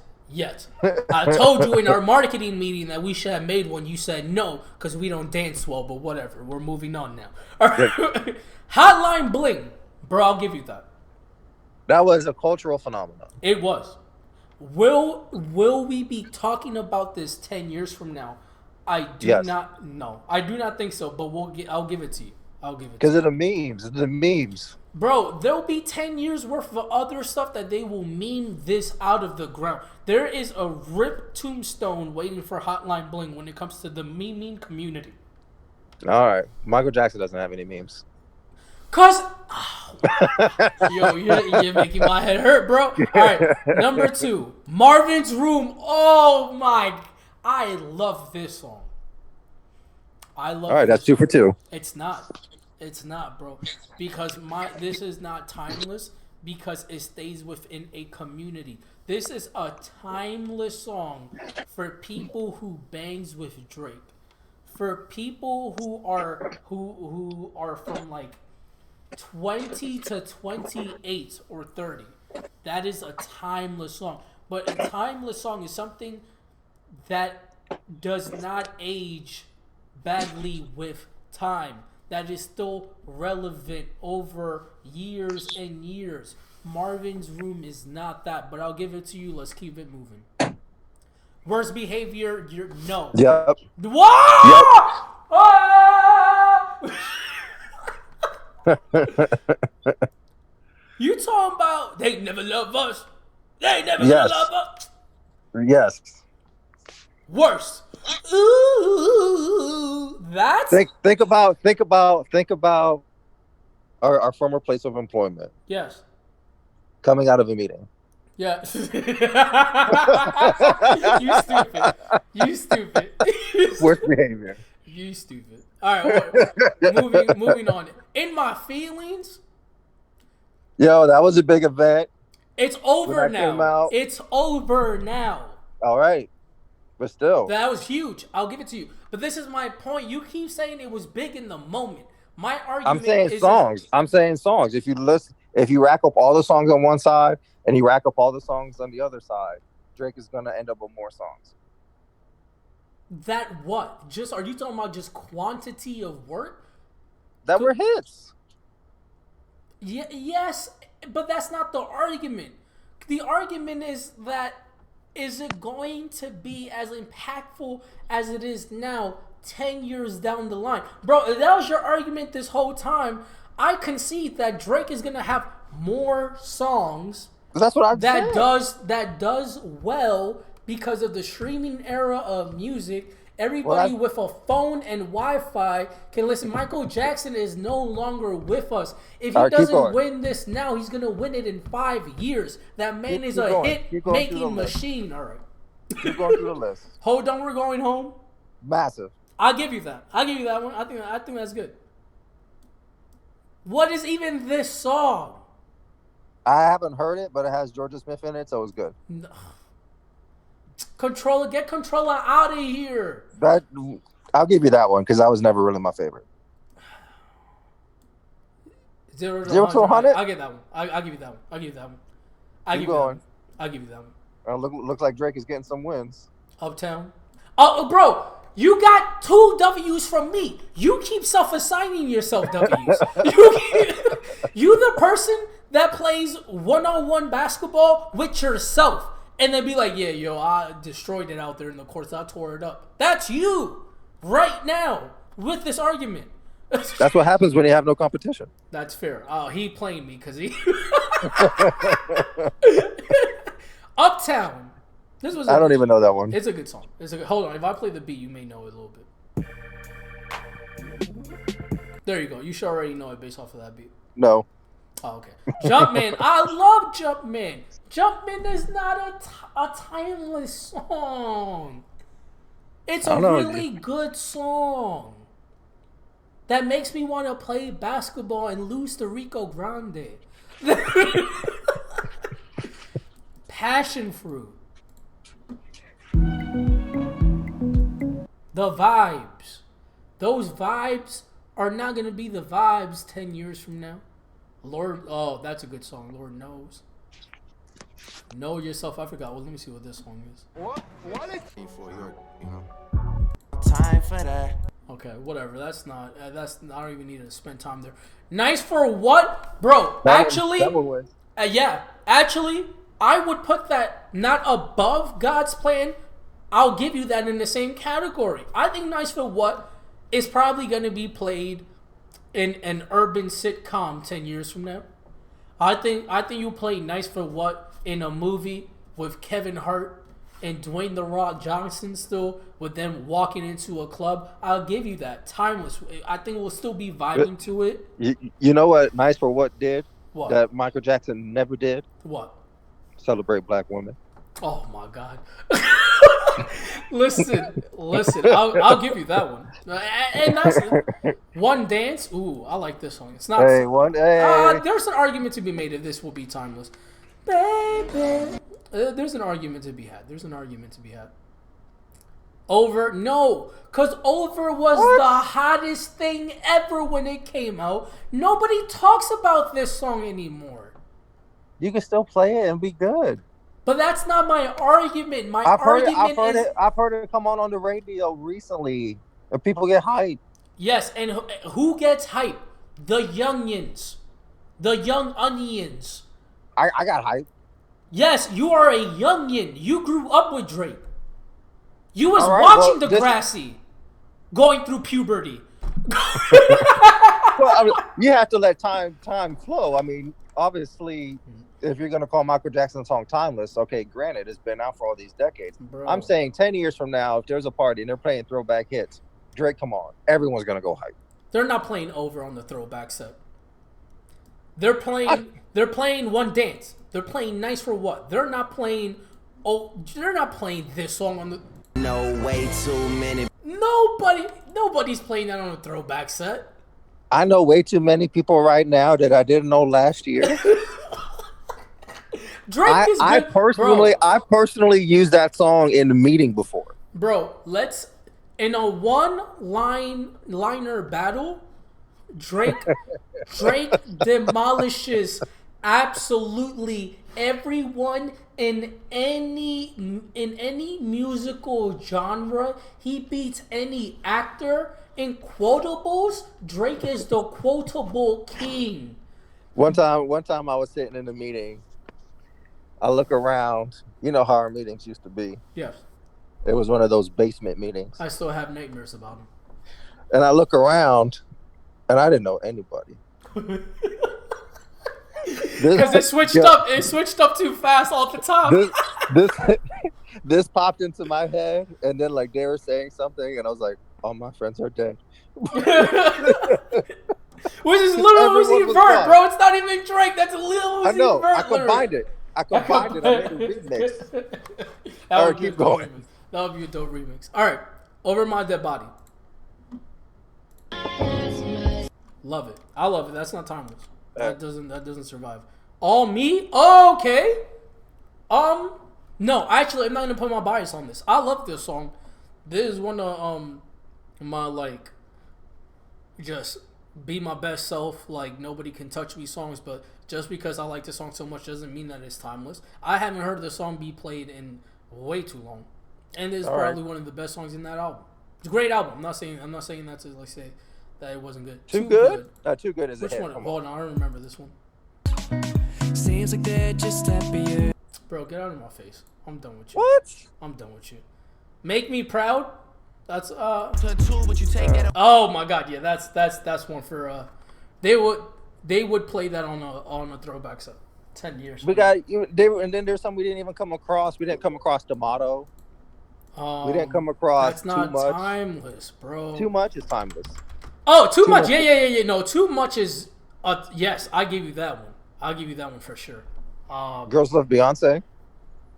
I told you in our marketing meeting that we should have made one. You said no because we don't dance well, but whatever. We're moving on now. All right. Hotline Bling. Bro, I'll give you that. That was a cultural phenomenon. It was. Will we be talking about this 10 years from now? I do not know. I do not think so, but I'll give it to you. Because of the memes. The memes. Bro, there'll be 10 years worth of other stuff that they will meme this out of the ground. There is a rip tombstone waiting for Hotline Bling when it comes to the meme community. All right. Michael Jackson doesn't have any memes. Cause, you're making my head hurt, bro. All right, number 2, Marvin's Room. Oh my, I love this song. All right, that's 2 for 2. It's not, bro. Because this is not timeless because it stays within a community. This is a timeless song for people who bangs with Drake. For people who are from like 20 to 28 or 30. That is a timeless song. But a timeless song is something that does not age badly with time. That is still relevant over years and years. Marvin's Room is not that, but I'll give it to you. Let's keep it moving. Worst behavior, no. Yep. Whoa! Yep. Ah! You talking about they never love us? They never love us. Yes. Worst. Ooh, that's think about our former place of employment. Yes. Coming out of a meeting. Yeah. You stupid. Worst behavior. You stupid. All right. Moving on. In My Feelings. Yo, that was a big event. It's over now. It's over now. All right. But still. That was huge. I'll give it to you. But this is my point. You keep saying it was big in the moment. My argument I'm saying songs. If you rack up all the songs on one side and you rack up all the songs on the other side, Drake is gonna end up with more songs. That what? Are you talking about just quantity of work? That were hits. Yeah, yes, but that's not the argument. The argument is that is it going to be as impactful as it is now 10 years down the line? Bro, if that was your argument this whole time, I concede that Drake is going to have more songs. That's what I said. That does well because of the streaming era of music. Everybody with a phone and Wi-Fi can listen. Michael Jackson is no longer with us. If he doesn't win this now, he's going to win it in 5 years. That man is a hit-making machine. All right. Keep going through the list. Hold on, we're going home. Massive. I'll give you that. I'll give you that one. I think that's good. What is even this song? I haven't heard it, but it has Georgia Smith in it, so it's good. No. Controller, get Controller out of here. I'll give you that one because that was never really my favorite. 0 to 0 to 100? I'll get that one. I'll give you that one. I'll give you that one. Keep going. I'll give you that one. Looks like Drake is getting some wins. Uptown. Oh, bro, you got 2 W's from me. You keep self-assigning yourself W's. You the person that plays one-on-one basketball with yourself and then be like, yeah, yo, I destroyed it out there in the courts. I tore it up. That's you right now with this argument. That's what happens when you have no competition. That's fair. He playing me because he... Uptown. I don't even know that one. It's a good song. Hold on. If I play the beat, you may know it a little bit. There you go. You should already know it based off of that beat. No. Oh, okay. Jumpman. I love Jumpman. Jumpman is not a timeless song. It's a really good song that makes me want to play basketball and lose to Rico Grande. Passion fruit. The vibes. Those vibes are not going to be the vibes 10 years from now. Oh, that's a good song. Lord knows. Know yourself. I forgot. Well, let me see what this song is. What is for your, time for that? Okay, whatever. That's not. I don't even need to spend time there. Nice for what, bro? Actually, yeah. Actually, I would put that not above God's plan. I'll give you that in the same category. I think Nice for What is probably going to be played in an urban sitcom 10 years from now. I think you play Nice for What in a movie with Kevin Hart and Dwayne The Rock Johnson still, with them walking into a club. I'll give you that. Timeless. I think we'll still be vibing to it. You know what Nice for What did? What? That Michael Jackson never did? What? Celebrate black women. Oh my God. Listen. I'll give you that one. And that's One Dance. Ooh, I like this song. It's not. There's an argument to be made if this will be timeless, baby. There's an argument to be had. Over, no, because Over was the hottest thing ever when it came out. Nobody talks about this song anymore. You can still play it and be good. But that's not my argument. I've heard it come on the radio recently, and people get hyped. Yes, and who gets hyped? The youngins, the young onions. I got hyped. Yes, you are a youngin. You grew up with Drake. You was watching Degrassi, going through puberty. Well, I mean, you have to let time flow. I mean, obviously, if you're gonna call Michael Jackson's song timeless, okay, granted, it's been out for all these decades. Bro. I'm saying 10 years from now, if there's a party and they're playing throwback hits, Drake, come on, everyone's gonna go hype. They're not playing Over on the throwback set. They're playing One Dance. They're playing Nice for What. They're not playing this song on the. No, way too many. Nobody's playing that on a throwback set. I know way too many people right now that I didn't know last year. Drake is good. I personally used that song in the meeting before. Bro, let's in a one-liner battle, Drake demolishes absolutely everyone in any musical genre. He beats any actor. In quotables, Drake is the quotable king. One time I was sitting in a meeting. I look around. You know how our meetings used to be. Yes. It was one of those basement meetings. I still have nightmares about him. And I look around, and I didn't know anybody. Because it switched up. It switched up too fast all the time. This popped into my head, and then like they were saying something, and I was like, "All my friends are dead." Which is Lil Uzi Vert, bro. It's not even Drake. That's a Lil Uzi Vert. I know. Vert I combined it. I made a remix. All right, keep going. That would be a dope remix. All right, Over My Dead Body. Love it. I love it. That's not timeless. That doesn't survive. All Me? Oh, okay. No, actually, I'm not gonna put my bias on this. I love this song. This is one of my like just Be My Best Self, like Nobody Can Touch Me songs, but just because I like the song so much doesn't mean that it's timeless. I haven't heard the song be played in way too long, and it's probably one of the best songs in that album. It's a great album. I'm not saying that to like say that it wasn't good. Too good? Too good is Which a hit. one? Come Hold on, I don't remember this one. Seems like they're just happier. Bro, get out of my face. I'm done with you. What? I'm done with you. Make Me Proud. That's But you take that. oh my god, yeah, that's one for they would play that on a throwback set 10 years. We got and then there's some we didn't even come across. We didn't come across D'Amato. We didn't come across That's not Too Much. timeless, bro. Too Much is timeless. Oh, Too Much. Much. Yeah. No, Too Much is yes, I give you that one. I'll give you that one for sure. Girls Love Beyonce.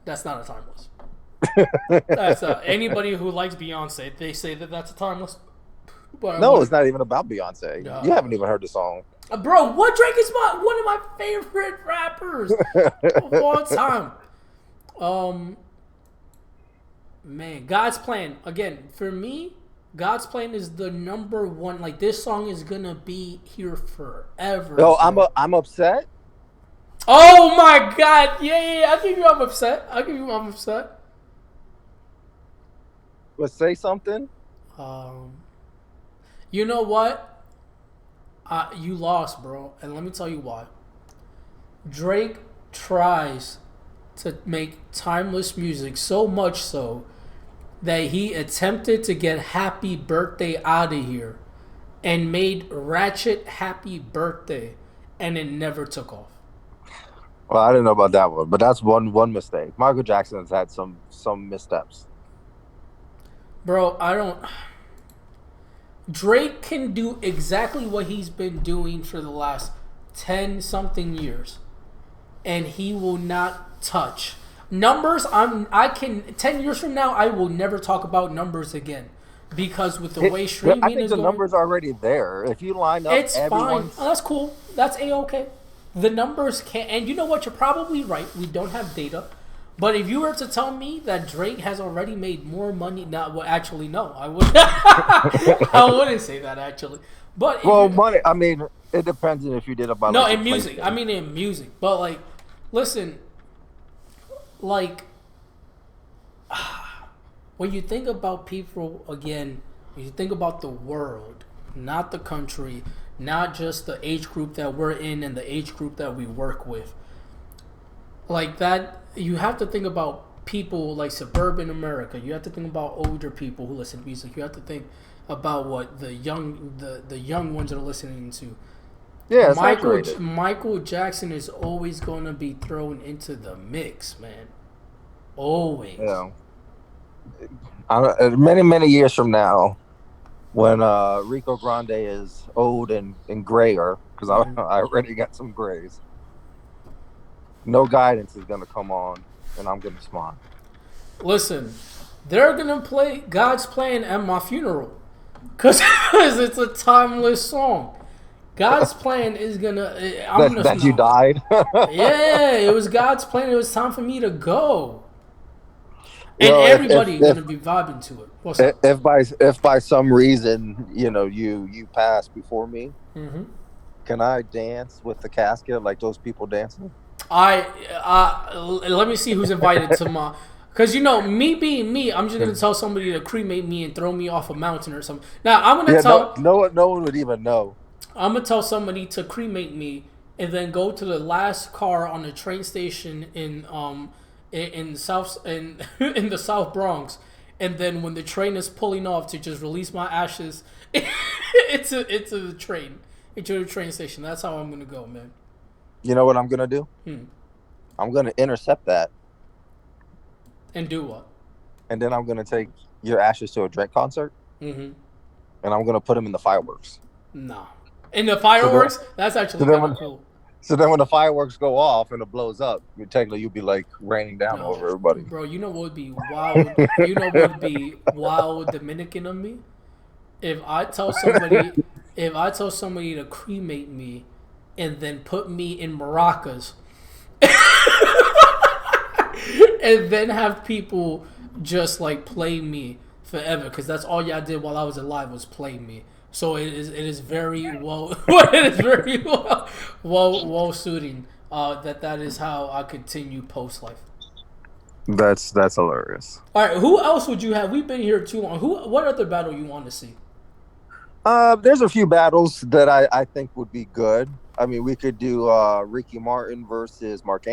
That's not a timeless. That's anybody who likes Beyonce, they say that that's a timeless. But No, it's not even about Beyonce. No. You haven't even heard the song. Bro, what Drake is one of my favorite rappers of all time. Man, God's Plan. Again, for me, God's Plan is the number one. Like, this song is gonna be here forever. No, bro. I'm upset. Oh my god, yeah. I'll give you I'm upset. But say something. You know what? You lost, bro. And let me tell you why. Drake tries to make timeless music so much so that he attempted to get Happy Birthday out of here and made Ratchet Happy Birthday, and it never took off. Well, I didn't know about that one, but that's one mistake. Michael Jackson has had some missteps. Bro, Drake can do exactly what he's been doing for the last 10-something years, and he will not touch numbers. 10 years from now, I will never talk about numbers again, because with the way streaming I think is the going, numbers are already there. If you line up, it's fine. Oh, that's cool. That's a-okay. The numbers can't, and you know what? You're probably right. We don't have data. But if you were to tell me that Drake has already made more money, actually, no, I wouldn't. I wouldn't say that actually. But money. I mean, it depends on if you did about. No, in music. I mean, in music. But like, listen, like, when you think about people again, when you think about the world, not the country, not just the age group that we're in and the age group that we work with, like that. You have to think about people like suburban America. You have to think about older people who listen to music. You have to think about what the young ones are listening to. Yeah, Michael Jackson is always going to be thrown into the mix, man. Always. Yeah. Many years from now, when Rico Grande is old and grayer, because I already got some grays. No Guidance is going to come on, and I'm going to smile. Listen, they're going to play God's Plan at my funeral because it's a timeless song. God's Plan is going to... That you died? Yeah, it was God's Plan. It was time for me to go. And Well, everybody's going to be vibing to it. What's up? If by some reason, you pass before me, can I dance with the casket like those people dancing? Let me see who's invited to my, because me being me, I'm just gonna tell somebody to cremate me and throw me off a mountain or something. Now I'm gonna tell no one would even know. I'm gonna tell somebody to cremate me and then go to the last car on the train station in the South Bronx, and then when the train is pulling off, to just release my ashes into the train station. That's how I'm gonna go, man. You know what I'm going to do? I'm going to intercept that. And do what? And then I'm going to take your ashes to a Drake concert. And I'm going to put them in the fireworks. No. In the fireworks? That's actually kind of cool. So then when the fireworks go off and it blows up, you'll be like raining down over everybody. Bro, you know what would be wild? You know what would be wild Dominican of me? If I tell somebody to cremate me and then put me in maracas and then have people just like play me forever, because that's all y'all did while I was alive was play me. So it is very well it is very well suiting that is how I continue post life. That's hilarious. All right, who else would you have? We've been here too long. What other battle you want to see? There's a few battles that I think would be good. I mean, we could do Ricky Martin versus Mark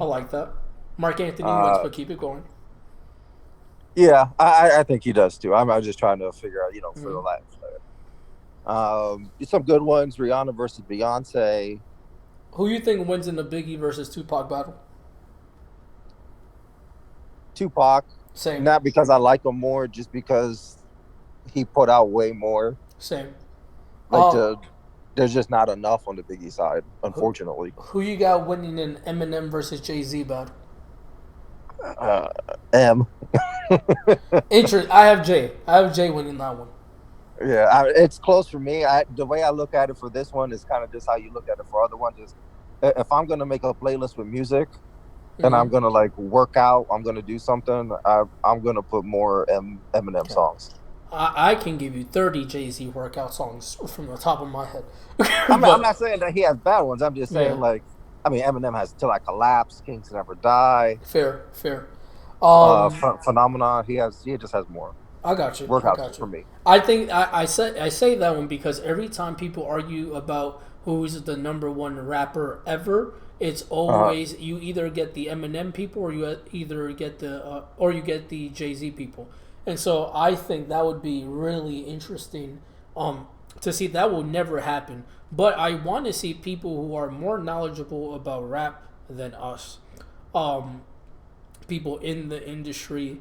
I Anthony. like that. Mark Anthony wins, Uh, but keep it going. yeah, I think he does too. I'm just trying to figure out, for the Hmm. life. Some good ones: Rihanna versus Beyonce. Who you think wins in the Biggie versus Tupac battle? Tupac, Same, not because I like him more, just because he put out way more. same. Like Um, there's just not enough on the Biggie side, who, unfortunately. who you got winning in Eminem versus Jay Z battle? Uh, M. I have Jay. I have Jay winning that one. Yeah, it's close for me. The way I look at it for this one is kind of just how you look at it for other ones. Is if I'm gonna make a playlist with music and I'm Hmm. gonna like work out, I'm gonna do something. I'm gonna put more Eminem Okay. songs. I can give you 30 Jay Z workout songs from the top of my head. I'm But not saying that he has bad ones. I'm just yeah, saying like, I mean, Eminem has "Till I Collapse," "Kings Never Die," fair. Um, "Phenomenon." He just has more I got you. I workouts got you. for me. I think I say that one because every time people argue about who's the number one rapper ever, it's Uh, always you either get the Eminem people or you either get the Jay Z people, and so I think that would be really interesting to see. That will never happen, but I want to see people who are more knowledgeable about rap than us. Um, People in the industry,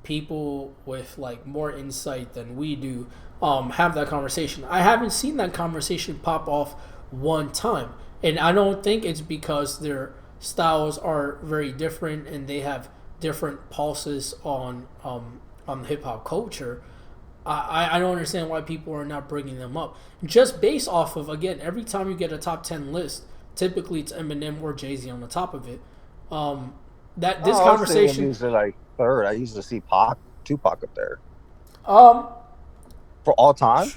people with like more insight than we do, have that conversation. I haven't seen that conversation pop off one time, and I don't think it's because their styles are very different and they have different pulses on hip hop culture. I don't understand why people are not bringing them up. Just based off of, again, every time you get a top 10 list, typically it's Eminem or Jay Z on the top of it. Um, that this oh, I was saying conversation, usually like third. I used to see Tupac up there um, for all time.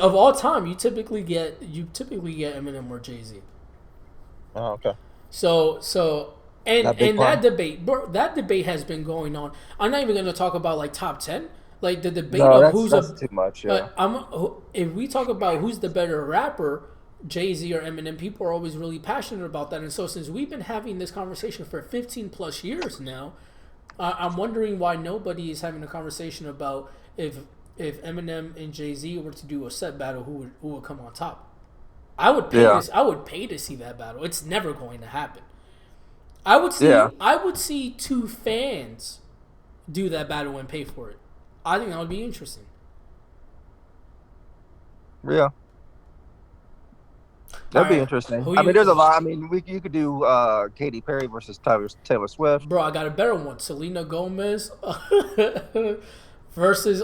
of all time, you typically get Eminem or Jay Z. Oh, okay. So and That big that pun. debate, bro, that debate has been going on. I'm not even going to talk about like top 10, like the debate No, of that's who's that's a. too much. Yeah. If we talk about who's the better rapper, Jay Z or Eminem, people are always really passionate about that. And so since we've been having this conversation for 15 plus years now, I'm wondering why nobody is having a conversation about if Eminem and Jay Z were to do a set battle, who would come on top. Yeah. I would pay to see that battle. It's never going to happen. I would Yeah. see I would see two fans do that battle and pay for it. I think that would be interesting. Yeah. All That'd be right, interesting. who I mean, there's a you, lot. I mean, you could do Katy Perry versus Taylor Swift. bro? I got a better one. Selena Gomez versus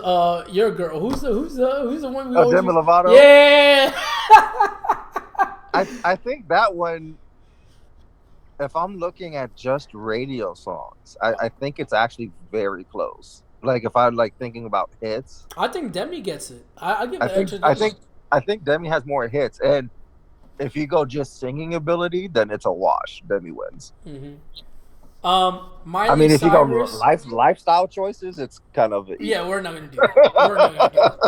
your girl. Who's the one we Oh, always Demi use? Lovato. Yeah. I think that one. If I'm looking at just radio songs, I think it's actually very close. Like if I'm like thinking about hits, I think Demi gets it. I give I it think extra I Demi. think I think Demi has more hits. And if you go just singing ability, then it's a wash. Demi wins. Hmm. I Miley mean, if you go Cyrus. lifestyle choices, it's kind of Yeah, even. we're not gonna do that. We're not gonna do that.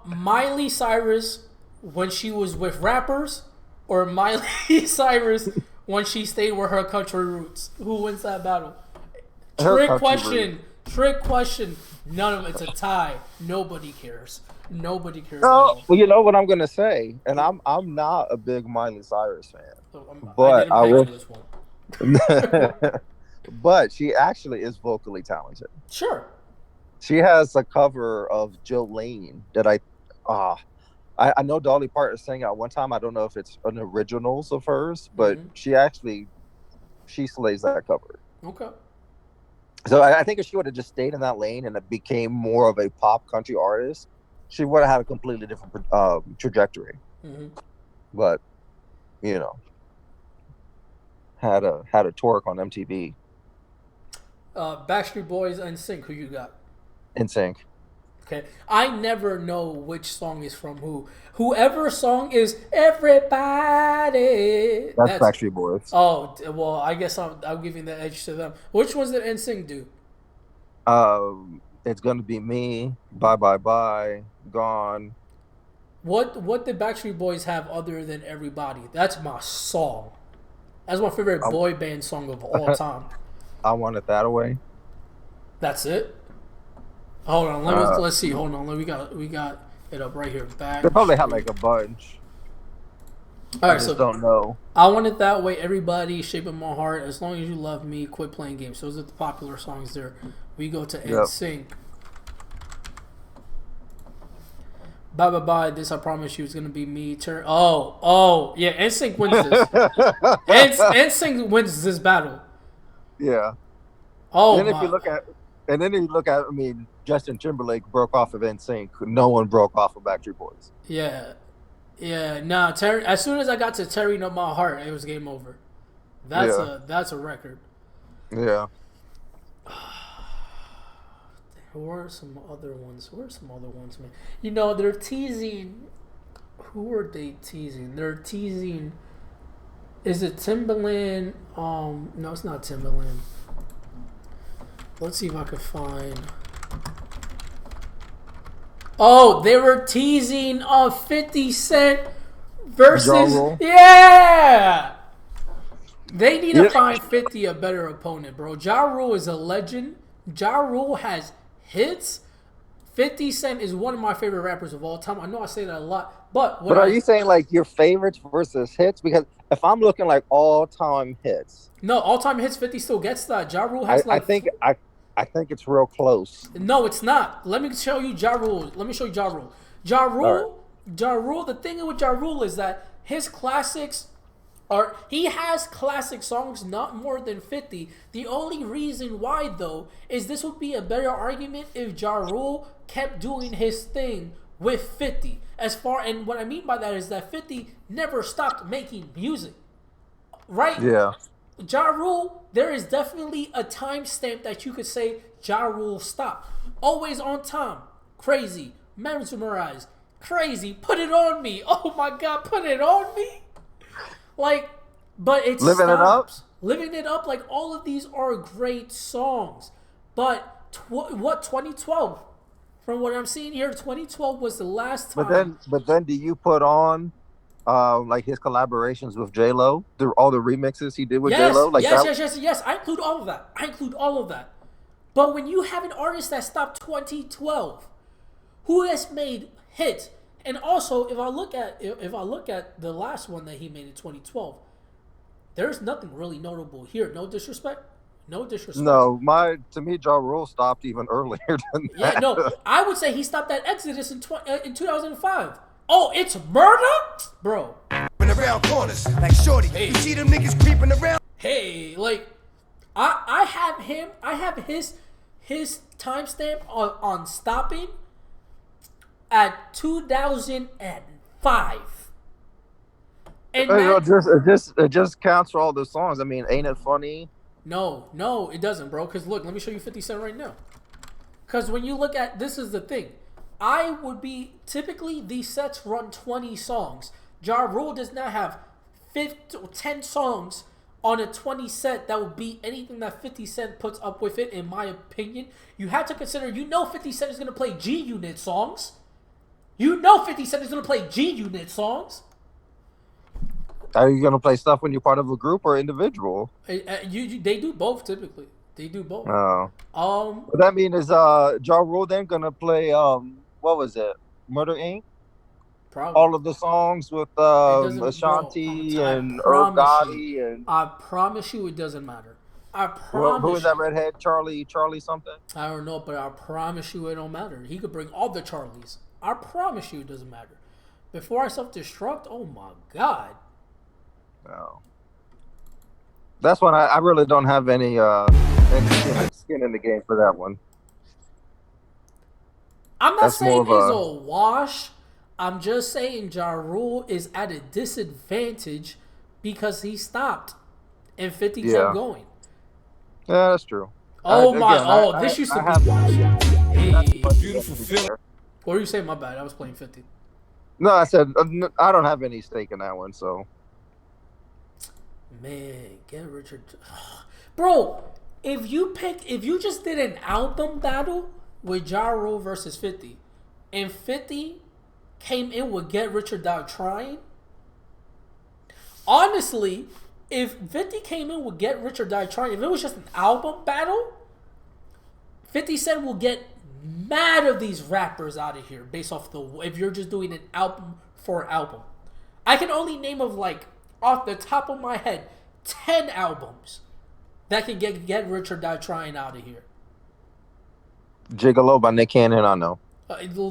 Miley Cyrus when she was with rappers, or Miley Cyrus when she stayed with her country roots. Who wins that battle? Her Trick country route. question. Trick question. None of it's a tie. Nobody cares. Nobody cares at No, all. well, you know what I'm gonna say, and I'm not a big Miley Cyrus fan, So I but didn't I peg for will. this one. But she actually is vocally talented. Sure. She has a cover of Jolene that uh I know Dolly Parton sang at one time. I don't know if it's an originals of hers, but Hmm. she slays that cover. Okay. So I think if she would have just stayed in that lane and it became more of a pop country artist, she would have had a completely different trajectory. Hmm. But you know, had a twerk on MTV Backstreet Boys and Sync. Who you got? in sync. Okay, I never know which song is from who. Whoever song is everybody. That's Backstreet Boys. Oh well, I guess I'm giving the edge to them. Which ones did NSYNC do? It's gonna be me. Bye bye bye. Gone. What did Backstreet Boys have other than Everybody? That's my song. That's my favorite boy band song of all time. I Want It That Way. That's it. Hold on, let's see. Hold on, we got it up right here. Back. They probably had like a bunch. All right, I just so don't know. I Want It That Way, Everybody, Shape of My Heart, As Long As You Love Me, Quit Playing Games. Those are the popular songs there. We go to NSYNC. Bye bye bye. This I promise you is gonna be me. Oh yeah. NSYNC wins this. NSYNC wins this battle. Yeah. Oh. And then if you look at, I mean, Justin Timberlake broke off of NSYNC. No one broke off of Backstreet Boys. Yeah. Nah. Terry. As soon as I got to Tearing Up My Heart, it was game over. That's a record. Yeah. Who are some other ones? Man? You know, they're teasing. Who are they teasing? They're teasing. Is it Timbaland? No, it's not Timbaland. Let's see if I can find. Oh, they were teasing 50 Cent versus. Yeah! They need to find 50 a better opponent, bro. Ja Rule is a legend. Ja Rule has hits. 50 Cent is one of my favorite rappers of all time. I know I say that a lot, but are you saying like your favorites versus hits? Because if I'm looking like all-time hits, no, all-time hits, 50 still gets that. Ja Rule has I think it's real close. No, it's not. Let me show you Ja Rule. Let me show you Ja Rule. Ja Rule. The thing with Ja Rule is that his classics. He has classic songs, not more than 50. The only reason why, though, is this would be a better argument if Ja Rule kept doing his thing with 50. And what I mean by that is that 50 never stopped making music. Right? Yeah. Ja Rule, there is definitely a timestamp that you could say Ja Rule stopped. Always on Time, Crazy, Mesmerized, Crazy, Put It On Me. Oh my God, Put It On Me. Like, but it's Living It Up. Living It Up. Like, all of these are great songs. But 2012? From what I'm seeing here, 2012 was the last time. But then, do you put on like his collaborations with J-Lo, all the remixes he did with J-Lo? Like yes. I include all of that. But when you have an artist that stopped 2012, who has made hits. And also, if I look at the last one that he made in 2012, there's nothing really notable here. No disrespect. No, to me, Ja Rule stopped even earlier than that. Yeah, no, I would say he stopped at Exodus in 2005. Oh, it's Murder, bro. Around corners like Shorty. Hey. You see them niggas creeping around. Hey, like I have him. I have his timestamp on stopping at 2005. And it just counts for all the songs. I mean, Ain't It Funny? No, it doesn't, bro. Because look, let me show you 50 Cent right now. Because when you look at, this is the thing. Typically these sets run 20 songs. Ja Rule does not have 10 songs on a 20 set that would beat anything that 50 Cent puts up with it, in my opinion. You have to consider, 50 Cent is going to play G-Unit songs. 50 Cent is going to play G-Unit songs. Are you going to play stuff when you're part of a group or individual? They do both, typically. They do both. Oh. What that mean is Ja Rule then going to play, what was it? Murder Inc.? Probably. All of the songs with Ashanti and Irv Gotti. And I promise you it doesn't matter. I promise. Who is that redhead? Charlie something? I don't know, but I promise you it don't matter. He could bring all the Charlies. I promise you it doesn't matter. Before I self-destruct, oh my God. No. That's when I really don't have any skin in the game for that one. I'm not saying it's a wash. I'm just saying Ja Rule is at a disadvantage because he stopped and 50 kept going. Yeah, that's true. This used to be washed. Beautiful feeling. What were you saying? My bad. I was playing 50. No, I said I don't have any stake in that one. So Man, get Richard. Bro, if you just did an album battle with Ja Rule versus 50, and 50 came in with Get Rich or Die Trying, honestly, if 50 came in with Get Rich or Die Trying, if it was just an album battle, 50 Cent will get mad of these rappers out of here based off if you're just doing an album for album. I can only name of like off the top of my head 10 albums that can get Rich or Die Trying out of here. Gigolo by Nick Cannon, I know.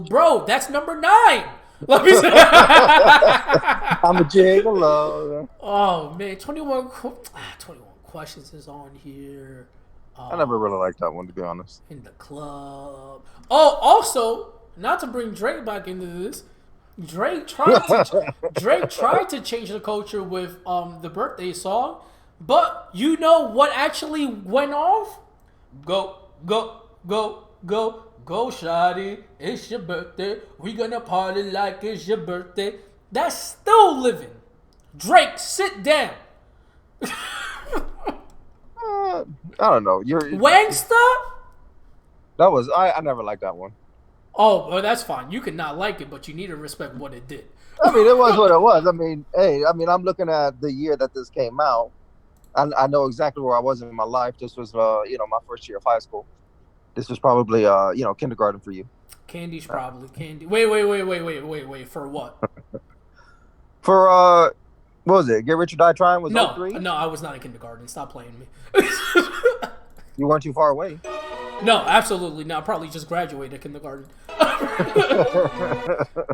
Bro, that's number 9. Let me say. I'm a gigolo. Oh man, 21 Questions is on here. I never really liked that one, to be honest. In the club. Oh, also, not to bring Drake back into this, Drake tried to change the culture with the birthday song, but you know what actually went off? Go, shawty, it's your birthday. We gonna party like it's your birthday. That's still living. Drake, sit down. I don't know. Wangsta? That was I never liked that one. Oh, well, that's fine. You can not like it, but you need to respect what it did. I mean, it was what it was. I mean, hey, I'm looking at the year that this came out. I know exactly where I was in my life. This was, my first year of high school. This was probably, kindergarten for you. Candy's probably Candy. Wait. For what? For what was it? Get Rich or Die Trying was 03? No, I was not in kindergarten. Stop playing me. You weren't too far away. No, absolutely not. Probably just graduated kindergarten.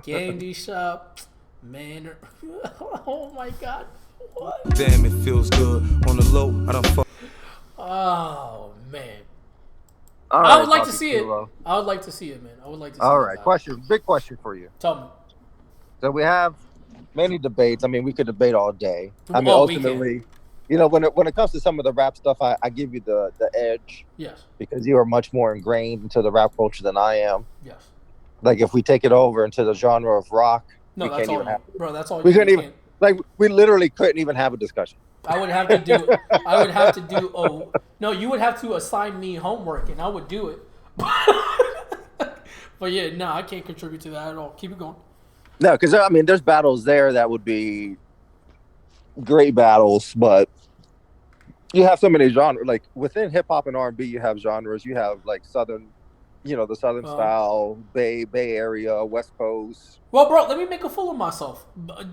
Candy shop, man. Oh my god. What? Damn, it feels good. On the low, I don't fuck. Oh man. All right, I would like to see it. I would like to see it, man. I would like to see it. All right, big question for you. Tell me. So we have many debates. I mean, we could debate all day. I mean, ultimately, when it comes to some of the rap stuff, I give you the edge. Yes. Because you are much more ingrained into the rap culture than I am. Yes. Like if we take it over into the genre of rock, no, that's all. Bro, that's all. We couldn't even we literally couldn't even have a discussion. I would have to do. Oh no, you would have to assign me homework, and I would do it. But yeah, no, I can't contribute to that at all. Keep it going. No, because I mean, there's battles there that would be great battles, but you have so many genres. Like within hip hop and R&B, you have genres. You have like Southern, the Southern style, Bay Area, West Coast. Well, bro, let me make a fool of myself.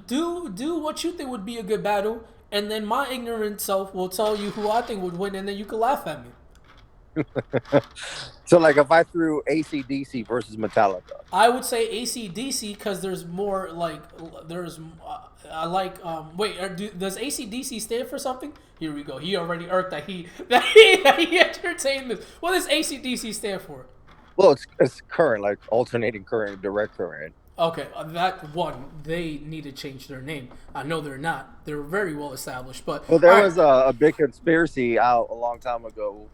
Do what you think would be a good battle, and then my ignorant self will tell you who I think would win, and then you can laugh at me. So, like, if I threw AC/DC versus Metallica, I would say AC/DC because there's more like I like. Wait, does AC/DC stand for something? Here we go. He already irked that he entertained this. What does AC/DC stand for? Well, it's current, like alternating current, direct current. Okay, that one, they need to change their name. I know they're not. They're very well established, but there was a big conspiracy out a long time ago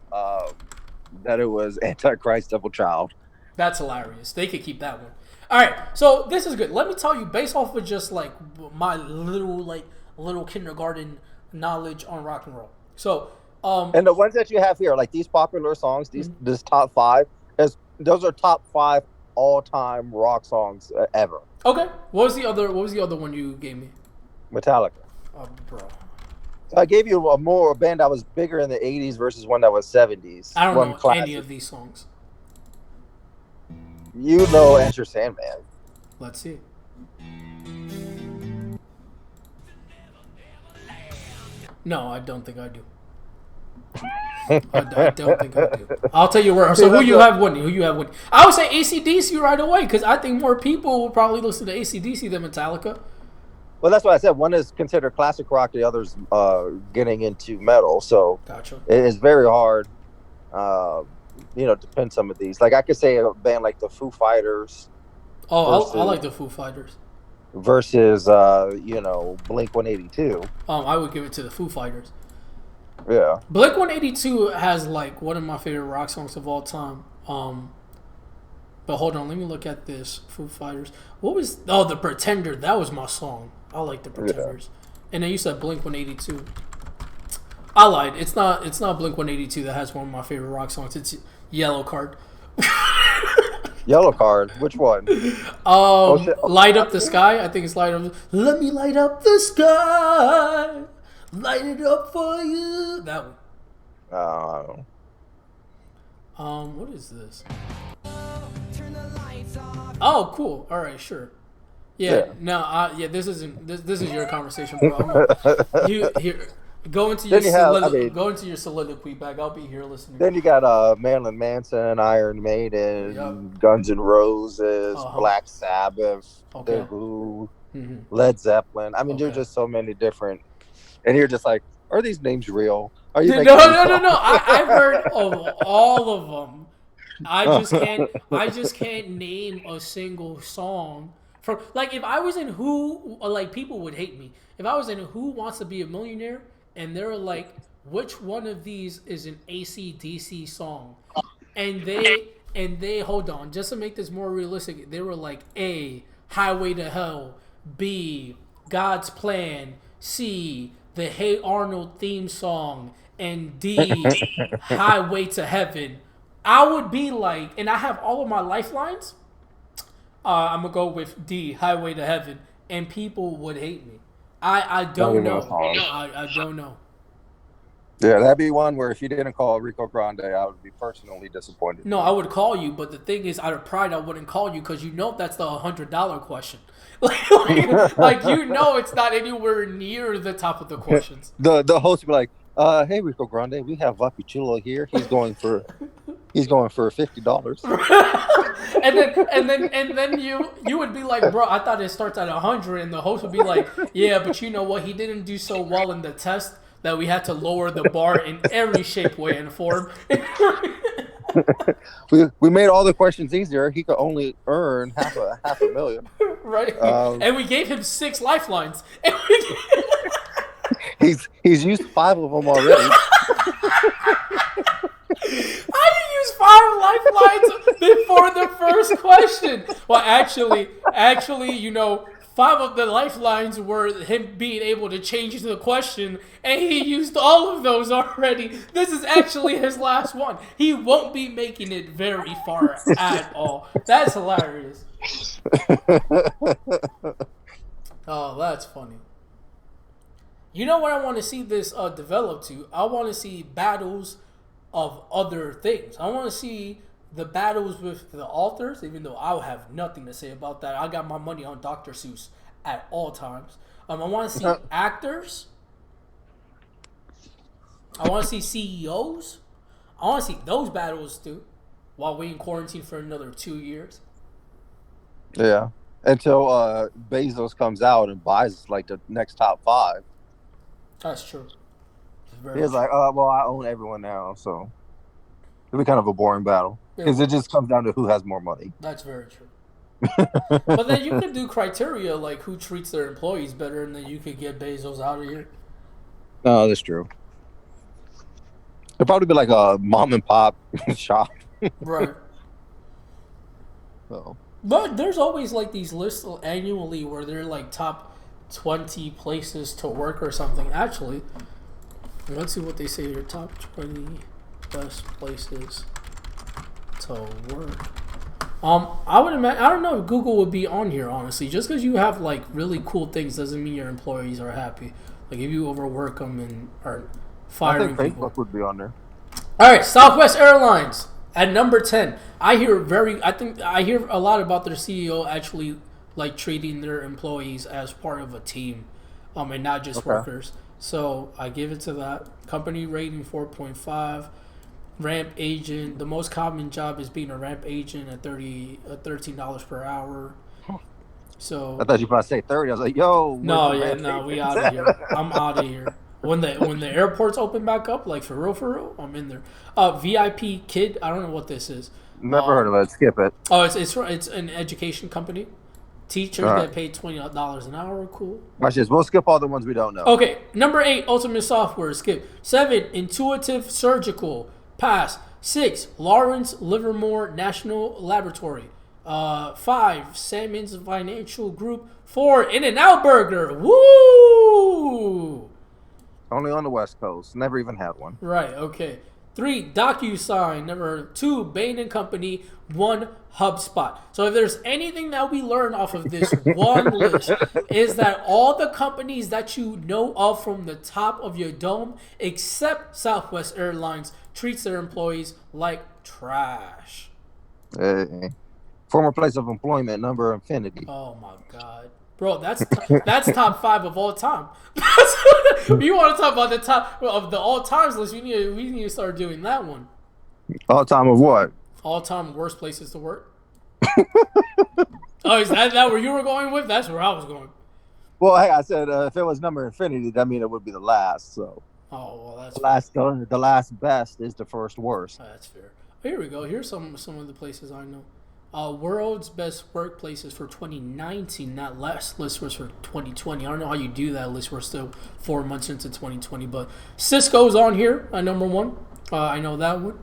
that it was Antichrist Devil Child. That's hilarious. They could keep that one. All right, so this is good. Let me tell you, based off of just like my little kindergarten knowledge on rock and roll. So, and the ones that you have here, like these popular songs, this top 5, those are top 5 all-time rock songs ever. Okay. What was the other one you gave me? Metallica. Oh, bro. So I gave you a band that was bigger in the 80s versus one that was 70s. I don't know classic. Any of these songs. You know Enter Sandman. Let's see. No, I don't think I do. I don't think I do. I'll tell you where. So who you have winning? I would say AC/DC right away because I think more people will probably listen to AC/DC than Metallica. Well, that's what I said. One is considered classic rock. The other's getting into metal. So gotcha. It's very hard, to pin some of these. Like I could say a band like the Foo Fighters. Oh, I like the Foo Fighters. Versus, Blink-182. I would give it to the Foo Fighters. Yeah. Blink-182 has like one of my favorite rock songs of all time. But hold on, let me look at this. Foo Fighters. What was? Oh, The Pretender. That was my song. I like The Pretenders. And then you said Blink 182. I lied. It's not Blink 182 that has one of my favorite rock songs. It's Yellow Card. Yellow Card. Which one? Light Up the Sky. I think it's Light Up. Let me light up the sky. Light it up for you. That one. What is this? Oh, cool. All right, sure. Yeah. No. This isn't. This is your conversation, bro. Go into your soliloquy bag. I'll be here listening. Then you got Marilyn Manson, Iron Maiden, Guns N' Roses, Black Sabbath, The Who, Led Zeppelin. I mean, there's just so many different. And you're just like, are these names real? Are you? No. I've heard of all of them. I just can't name a single song. From like, if I was in Who, like, people would hate me. If I was in Who Wants to Be a Millionaire, and they're like, which one of these is an AC/DC song? And they hold on, just to make this more realistic, they were like, A, Highway to Hell, B, God's Plan, C, the Hey Arnold theme song, and D, Highway to Heaven. I would be like, and I have all of my lifelines. I'm gonna go with D, Highway to Heaven, and people would hate me. I don't know. I don't know. Yeah, that'd be one where if you didn't call Rico Grande, I would be personally disappointed. No, I would call you, but the thing is, out of pride, I wouldn't call you because you know that's the $100 question. like it's not anywhere near the top of the questions. The host would be like, "Hey, Rico Grande, we have Vapichulo here. He's going for $50." and then you would be like, bro, I thought it starts at 100, and the host would be like, yeah, but you know what? He didn't do so well in the test that we had to lower the bar in every shape, way, and form. we made all the questions easier. He could only earn half a million. Right. And we gave him 6 lifelines. He's used 5 of them already. How do you use 5 lifelines before the first question? Well, actually, 5 of the lifelines were him being able to change the question, and he used all of those already. This is actually his last one. He won't be making it very far at all. That's hilarious. Oh, that's funny. You know what I want to see this develop to? I want to see battles of other things. I want to see the battles with the authors, even though I'll have nothing to say about that. I got my money on Dr. Seuss at all times. I want to see actors. I want to see CEOs. I want to see those battles too, while we in quarantine for another 2 years. Yeah, until Bezos comes out and buys like the next top 5. That's true. He's like, well, I own everyone now, so it'll be kind of a boring battle because it just comes down to who has more money. That's very true. But then you could do criteria like who treats their employees better, and then you could get Bezos out of here. No, that's true. It'll probably be like a mom and pop shop. Right. So. But there's always like these lists annually where they're like top 20 places to work or something. Actually, let's see what they say here. Top 20 best places to work. I would imagine. I don't know if Google would be on here, honestly. Just because you have like really cool things doesn't mean your employees are happy. Like if you overwork them and are firing people. I think Facebook would be on there. All right, Southwest Airlines at number 10. I hear a lot about their CEO actually like treating their employees as part of a team, and not just workers. So I give it to that. Company rating 4.5. Ramp agent. The most common job is being a ramp agent at $13 per hour. So I thought you were about to say 30. I was like, yo. No, we out of here. I'm out of here. When the airports open back up, like for real, I'm in there. VIP Kid. I don't know what this is. Never heard of it. Skip it. Oh, it's an education company. Teachers get paid $20 an hour. Cool. Watch this. We'll skip all the ones we don't know. Okay. Number 8, Ultimate Software. Skip. 7, Intuitive Surgical. Pass. 6, Lawrence Livermore National Laboratory. 5, Salmon's Financial Group. 4, In-N-Out Burger. Woo! Only on the West Coast. Never even had one. Right, okay. 3, DocuSign. Never heard of. 2, Bain and Company. 1, HubSpot. So if there's anything that we learn off of this one list is that all the companies that you know of from the top of your dome, except Southwest Airlines, treats their employees like trash. Former place of employment, number infinity. Oh my god, bro, that's top 5 of all time. You want to talk about the top of the all times list? We need to start doing that one. All time of what? All time worst places to work. Oh, is that where you were going with? That's where I was going. Well, hey, I said if it was number infinity, that mean it would be the last. So. Oh well, that's The last best is the first worst. Oh, that's fair. Here we go. Here's some of the places I know. World's best workplaces for 2019. That last list was for 2020. I don't know how you do that list. We're still 4 months into 2020, but Cisco's on here at number 1. I know that one.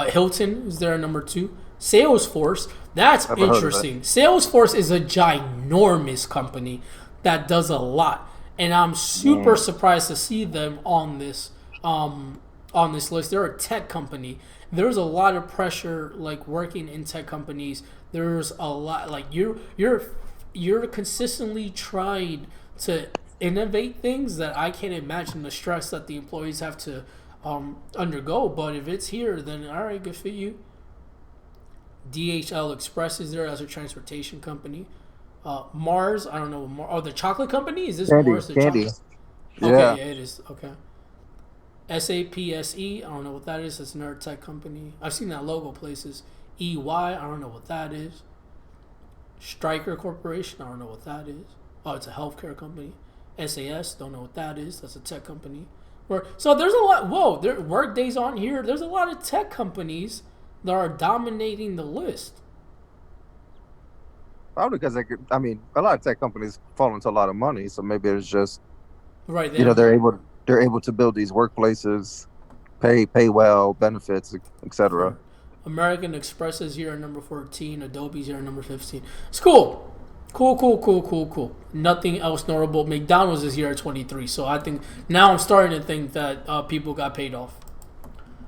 Hilton is there at number 2. Salesforce. That's interesting. Salesforce is a ginormous company that does a lot. And I'm super surprised to see them on this list. They're a tech company. There's a lot of pressure, like working in tech companies. There's a lot, like you're consistently trying to innovate things that I can't imagine the stress that the employees have to undergo. But if it's here, then all right, good for you. DHL Express is there as a transportation company. Mars, I don't know. The chocolate company? Is this Mars? Candy. Okay, yeah, it is. Okay. SAPSE, I don't know what that is. It's another tech company. I've seen that logo places. EY, I don't know what that is. Stryker Corporation, I don't know what that is. Oh, it's a healthcare company. SAS, don't know what that is. That's a tech company. So there's a lot. Whoa, there Workday's on here. There's a lot of tech companies that are dominating the list. Probably because a lot of tech companies fall into a lot of money, so maybe it's just right. They're able to build these workplaces, pay well, benefits, etc. American Express is here at number 14. Adobe's here at number 15. It's cool. Cool. Nothing else notable. McDonald's is here at 23. So I think now I'm starting to think that people got paid off.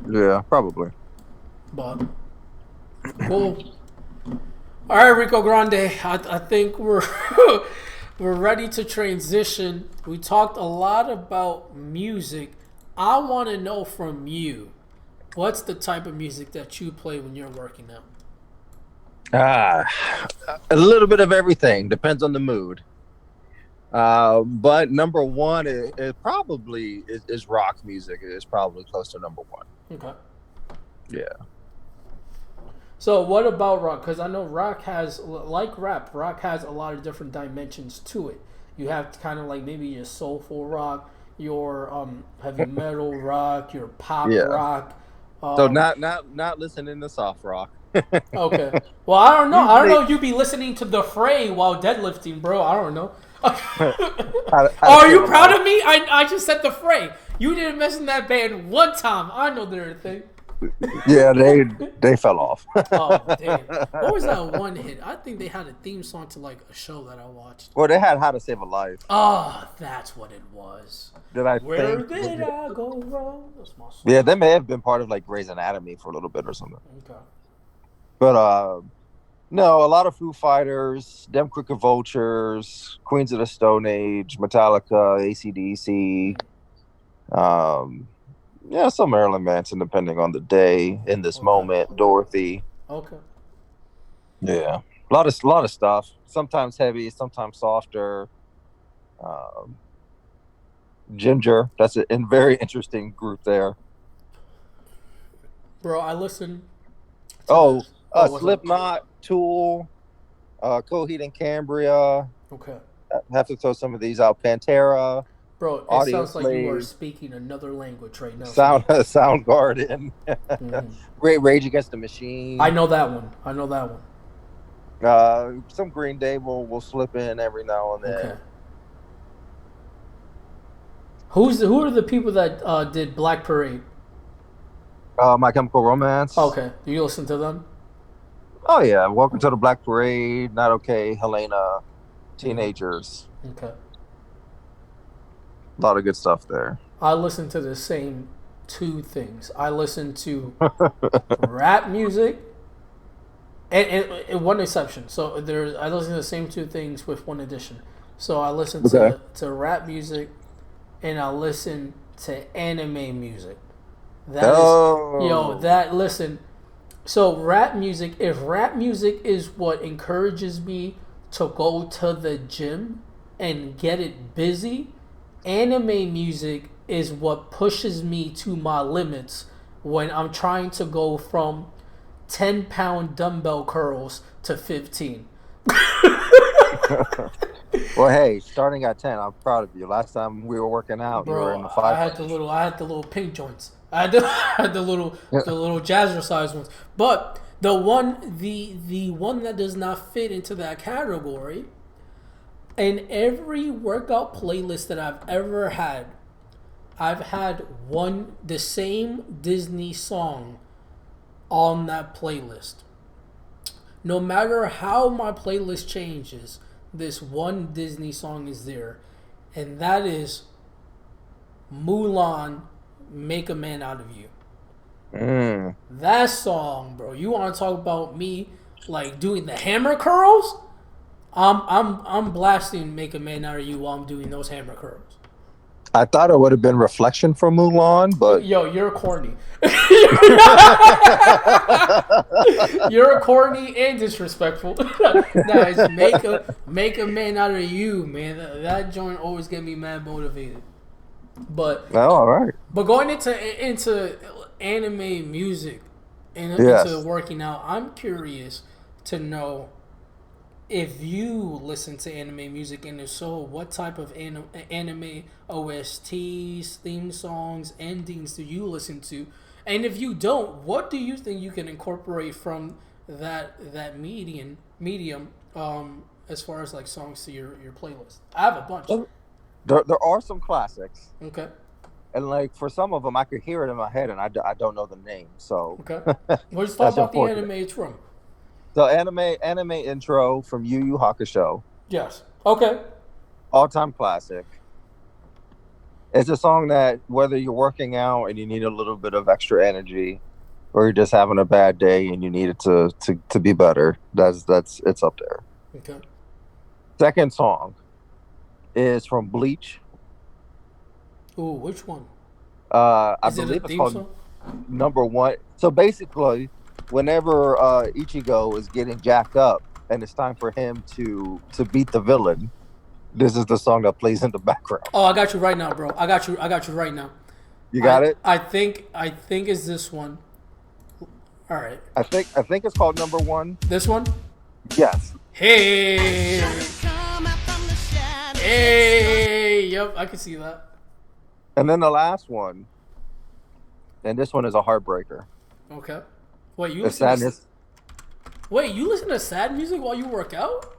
Yeah, probably. But cool. All right, Rico Grande. I think we're we're ready to transition. We talked a lot about music. I want to know from you, what's the type of music that you play when you're working out? A little bit of everything. Depends on the mood. But number one, it probably is rock music. It is probably close to number 1. Okay. Yeah. So what about rock? Because I know rock has, like rap, rock has a lot of different dimensions to it. You have kind of like maybe your soulful rock, your heavy metal rock, your pop rock. So not listening to soft rock. Okay. Well, I don't know. I don't know if you be listening to The Fray while deadlifting, bro. I don't know. Are you proud of me? I just said The Fray. You didn't mention that band one time. I know they're a thing. Yeah, they fell off. Oh, damn. What was that one hit? I think they had a theme song to like a show that I watched. Well, they had How to Save a Life. Oh, that's what it was. Where did I go wrong? That's my song. Yeah, they may have been part of like Grey's Anatomy for a little bit or something. Okay. But no, a lot of Foo Fighters, Them Crooked Vultures, Queens of the Stone Age, Metallica, AC/DC. Yeah, some Marilyn Manson, depending on the day. In This Moment, Dorothy. Okay. Yeah, a lot of stuff. Sometimes heavy, sometimes softer. Ginger, that's a very interesting group there. Bro, I listen. Slipknot, Tool, Coheed and Cambria. Okay. I have to throw some of these out. Pantera. Bro, it sounds like you are speaking another language right now. Soundgarden. Mm-hmm. Great Rage Against the Machine. I know that one. Some Green Day will slip in every now and then. Okay. Who are the people that did Black Parade? My Chemical Romance. Okay, do you listen to them? Oh yeah, Welcome to the Black Parade, Not Okay, Helena, Teenagers. Okay. A lot of good stuff there. I listen to the same two things. I listen to rap music, and one exception. So I listen to the same two things with one addition. So I listen Okay. to rap music, and I listen to anime music. That Oh. is, yo, that listen. So rap music, if rap music is what encourages me to go to the gym and get it busy, anime music is what pushes me to my limits when I'm trying to go from 10-pound dumbbell curls to 15. Well, hey, starting at 10, I'm proud of you. Last time we were working out, you were in Bro, the five. I had the little pink joints. I had the Yeah. little jazzercise ones. But the one that does not fit into that category, in every workout playlist that I've had the same Disney song on that playlist. No matter how my playlist changes, this one Disney song is there, and that is Mulan, Make a Man Out of You. Mm. That song, bro. You want to talk about me like doing the hammer curls? I'm blasting Make a Man Out of You while I'm doing those hammer curls. I thought it would have been Reflection from Mulan, but Yo, you're corny. You're corny and disrespectful. Nah, it's make a man out of you, man. That joint always get me mad motivated. But no, all right. going into anime music and Yes. into working out, I'm curious to know if you listen to anime music, and if so, what type of anime OSTs, theme songs, endings do you listen to? And if you don't, what do you think you can incorporate from that medium as far as like songs to your playlist? I have a bunch. There are some classics, Okay. and like for some of them, I could hear it in my head, and I don't know the name. So Okay. We'll just That's talk about the unfortunate. anime it's from. So anime intro from Yu Yu Hakusho, Yes. Okay. all-time classic. It's a song that whether you're working out and you need a little bit of extra energy, or you're just having a bad day and you need it to be better, that's it's up there. Okay. Second song is from Bleach. Ooh, which one? I Is it a believe it's theme called song? Number One. So basically, whenever Ichigo is getting jacked up and it's time for him to beat the villain, this is the song that plays in the background. Oh, I got you right now, bro. I got you right now. You got it? I think it's this one. All right. I think it's called Number One. This one? Yes. Hey. Hey. Yep, I can see that. And then the last one, and this one is a heartbreaker. Okay. Wait, The sadness. you listen to sad music while you work out?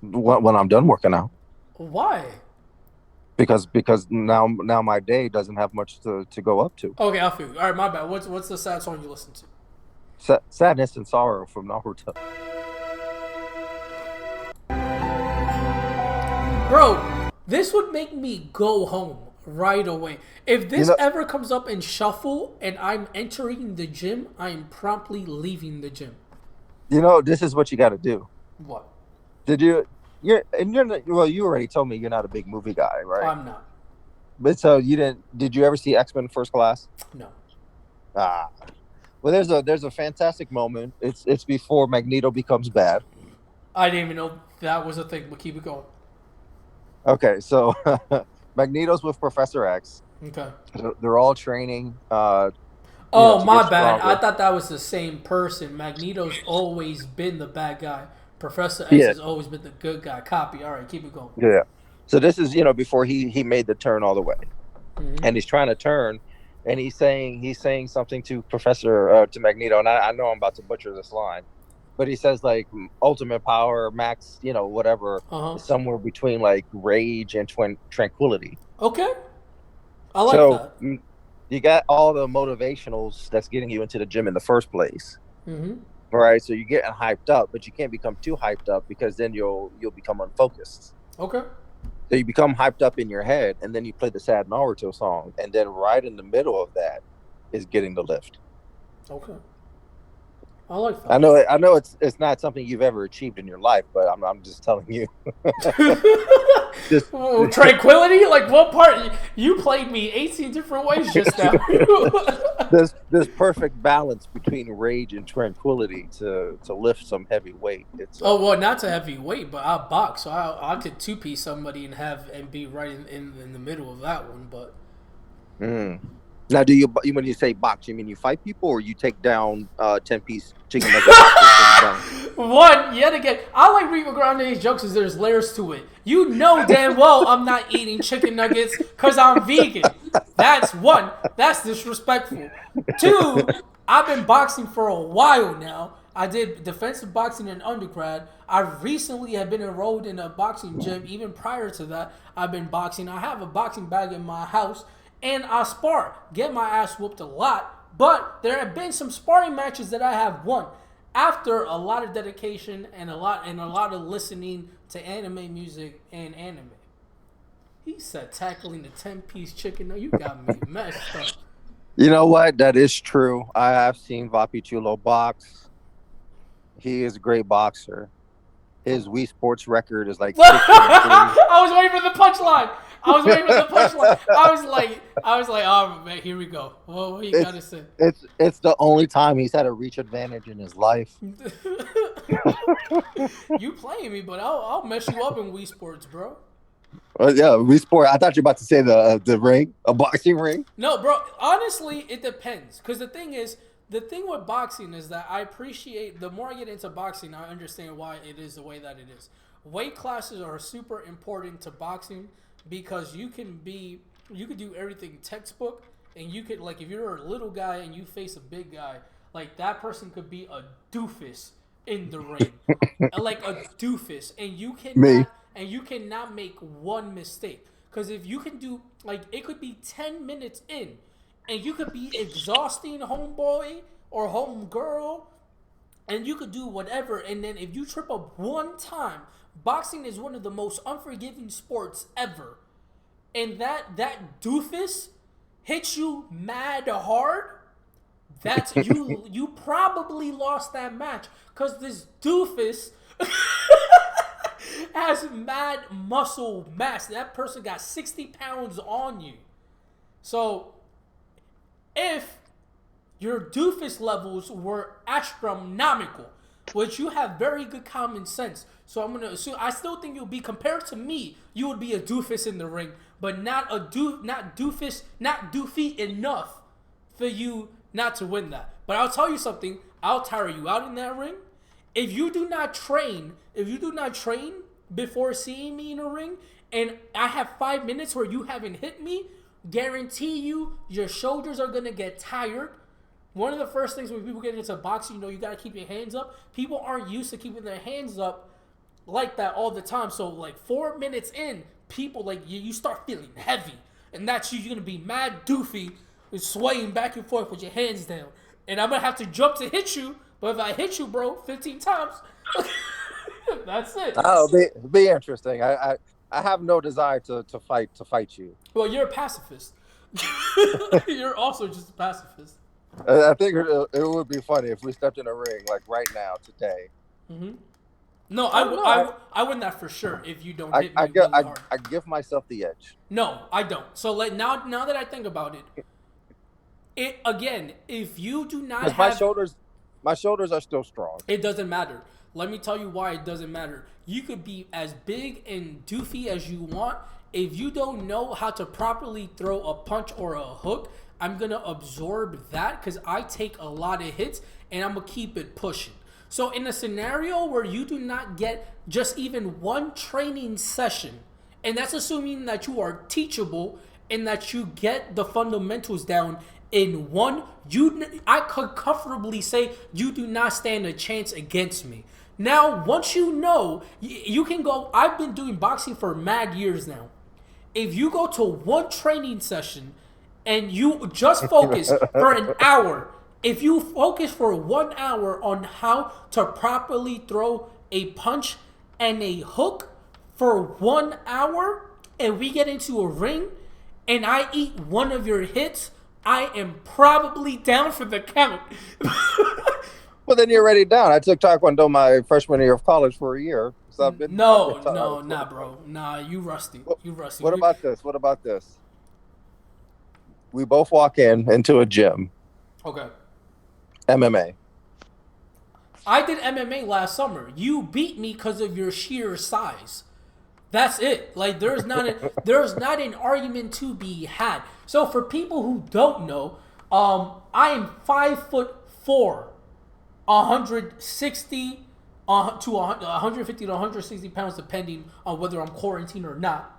When I'm done working out, Why? because now my day doesn't have much to go up to. Okay, I feel you. All right, my bad. What's the sad song you listen to? Sadness and Sorrow from Naruto. Bro, this would make me go home right away. If this You know- ever comes up in shuffle and I'm entering the gym, I am promptly leaving the gym. You know, this is what you got to do. What? Did you? You're not, well. You already told me you're not a big movie guy, right? I'm not. But so you didn't? Did you ever see X-Men First Class? No. Ah. Well, there's a fantastic moment. It's before Magneto becomes bad. I didn't even know that was a thing, but keep it going. Okay, so Magneto's with Professor X. Okay. They're all training. Oh, to my get bad. stronger. I thought that was the same person. Magneto's always been the bad guy. Professor X Yeah. has always been the good guy. Copy. All right, keep it going. Yeah. So this is before he made the turn all the way, Mhm. and he's trying to turn, and he's saying something to to Magneto, and I know I'm about to butcher this line, but he says like ultimate power, max, whatever, Uh-huh. somewhere between like rage and tranquility. Okay. I like So that. you got all the motivationals that's getting you into the gym in the first place. Mm-hmm. All right, so you're getting hyped up, but you can't become too hyped up because then you'll become unfocused. Okay. So you become hyped up in your head, and then you play the sad Naruto song, and then right in the middle of that is getting the lift. Okay. I like that. I know it's not something you've ever achieved in your life, but I'm just telling you. Tranquility? Like what part? You played me 18 different ways just now. There's perfect balance between rage and tranquility to lift some heavy weight. It's Oh well, not to heavy weight, but I box, so I could two-piece somebody and be right in the middle of that one. But Now, do you when you say box, you mean you fight people, or you take down 10-piece chicken nuggets? One, yet again, I like Rico Grande's jokes because there's layers to it. You know damn well I'm not eating chicken nuggets because I'm vegan. That's one. That's disrespectful. Two, I've been boxing for a while now. I did defensive boxing in undergrad. I recently have been enrolled in a boxing gym. Even prior to that, I've been boxing. I have a boxing bag in my house, and I spar. Get my ass whooped a lot, but there have been some sparring matches that I have won after a lot of dedication and a lot of listening to anime music and anime. He said tackling the 10-piece chicken. No, you got me messed up. You know what? That is true. I have seen Vapi Chulo box. He is a great boxer. His Wii Sports record is like 6-3. I was waiting for the punchline. I was like, oh man, here we go. Well, what you gotta say? It's the only time he's had a reach advantage in his life. You playing me, but I'll mess you up in Wii Sports, bro. Yeah, Wii Sport. I thought you were about to say the ring, a boxing ring. No, bro. Honestly, it depends. Because the thing with boxing is that I appreciate, the more I get into boxing, I understand why it is the way that it is. Weight classes are super important to boxing because you could do everything textbook, and you could, like, if you're a little guy and you face a big guy, like, that person could be a doofus in the ring. Like a doofus. And you cannot make one mistake. Because if you can do, like, it could be 10 minutes in, and you could be exhausting homeboy or homegirl, and you could do whatever. And then if you trip up one time, boxing is one of the most unforgiving sports ever. And that doofus hits you mad hard, that's you probably lost that match. Because this doofus has mad muscle mass. That person got 60 pounds on you. So if your doofus levels were astronomical, which you have very good common sense, so I'm gonna assume, I still think you'll be, compared to me, you would be a doofus in the ring, but not doofy enough for you not to win that. But I'll tell you something, I'll tire you out in that ring. If you do not train before seeing me in a ring, and I have 5 minutes where you haven't hit me, guarantee you your shoulders are gonna get tired. One of the first things when people get into boxing, you gotta keep your hands up. People aren't used to keeping their hands up like that all the time. So like 4 minutes in, people, like, you start feeling heavy, and that's you're gonna be mad doofy and swaying back and forth with your hands down. And I'm gonna have to jump to hit you, but if I hit you, bro, 15 times, that's it. Oh, be interesting. I have no desire to fight you. Well, you're a pacifist. You're also just a pacifist. I think it would be funny if we stepped in a ring like right now today. Mm-hmm. No, I win that for sure. If you don't hit me really hard. I give myself the edge. No, I don't. So like now that I think about it again, if you do not have, my shoulders are still strong. It doesn't matter. Let me tell you why it doesn't matter. You could be as big and doofy as you want. If you don't know how to properly throw a punch or a hook, I'm going to absorb that because I take a lot of hits and I'm going to keep it pushing. So in a scenario where you do not get just even one training session, and that's assuming that you are teachable and that you get the fundamentals down in one, I could comfortably say you do not stand a chance against me. Now, once you know, you can go, I've been doing boxing for mad years now. If you go to one training session and you just focus for an hour. If you focus for 1 hour on how to properly throw a punch and a hook for 1 hour, and we get into a ring, and I eat one of your hits, I am probably down for the count. Well, then you're already down. I took Taekwondo my freshman year of college for a year. So I've been Nah, bro. Nah, you rusty. You rusty. What about this? What about this? We both walk into a gym. Okay. MMA. I did MMA last summer. You beat me because of your sheer size. That's it. Like there's not an argument to be had. So for people who don't know, I am 5'4", 160 to 150 to 160 pounds, depending on whether I'm quarantined or not.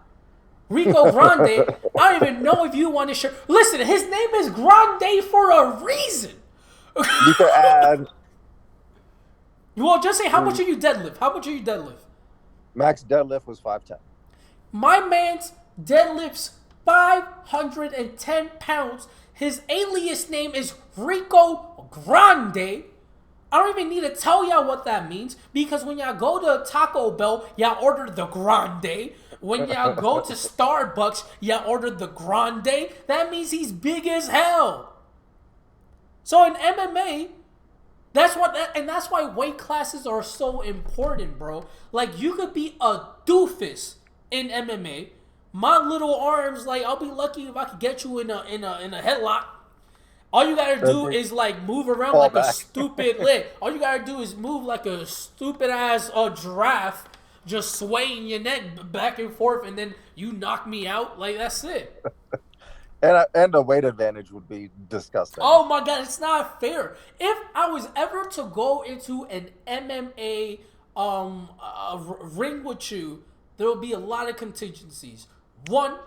Rico Grande, I don't even know if you want to share. Listen, his name is Grande for a reason. You could add. Well, just say how much are you deadlift? How much are you deadlift? Max deadlift was 510. My man's deadlifts 510 pounds. His alias name is Rico Grande. I don't even need to tell y'all what that means, because when y'all go to Taco Bell, y'all order the Grande. When y'all go to Starbucks, y'all order the Grande. That means he's big as hell. So in MMA, that's why weight classes are so important, bro. Like, you could be a doofus in MMA. My little arms, like, I'll be lucky if I could get you in a headlock. All you gotta do is like move around like a stupid All you gotta do is move like a stupid ass giraffe, just swaying your neck back and forth, and then you knock me out. Like, that's it. And the weight advantage would be disgusting. Oh my god, it's not fair. If I was ever to go into an MMA ring with you, there will be a lot of contingencies. One,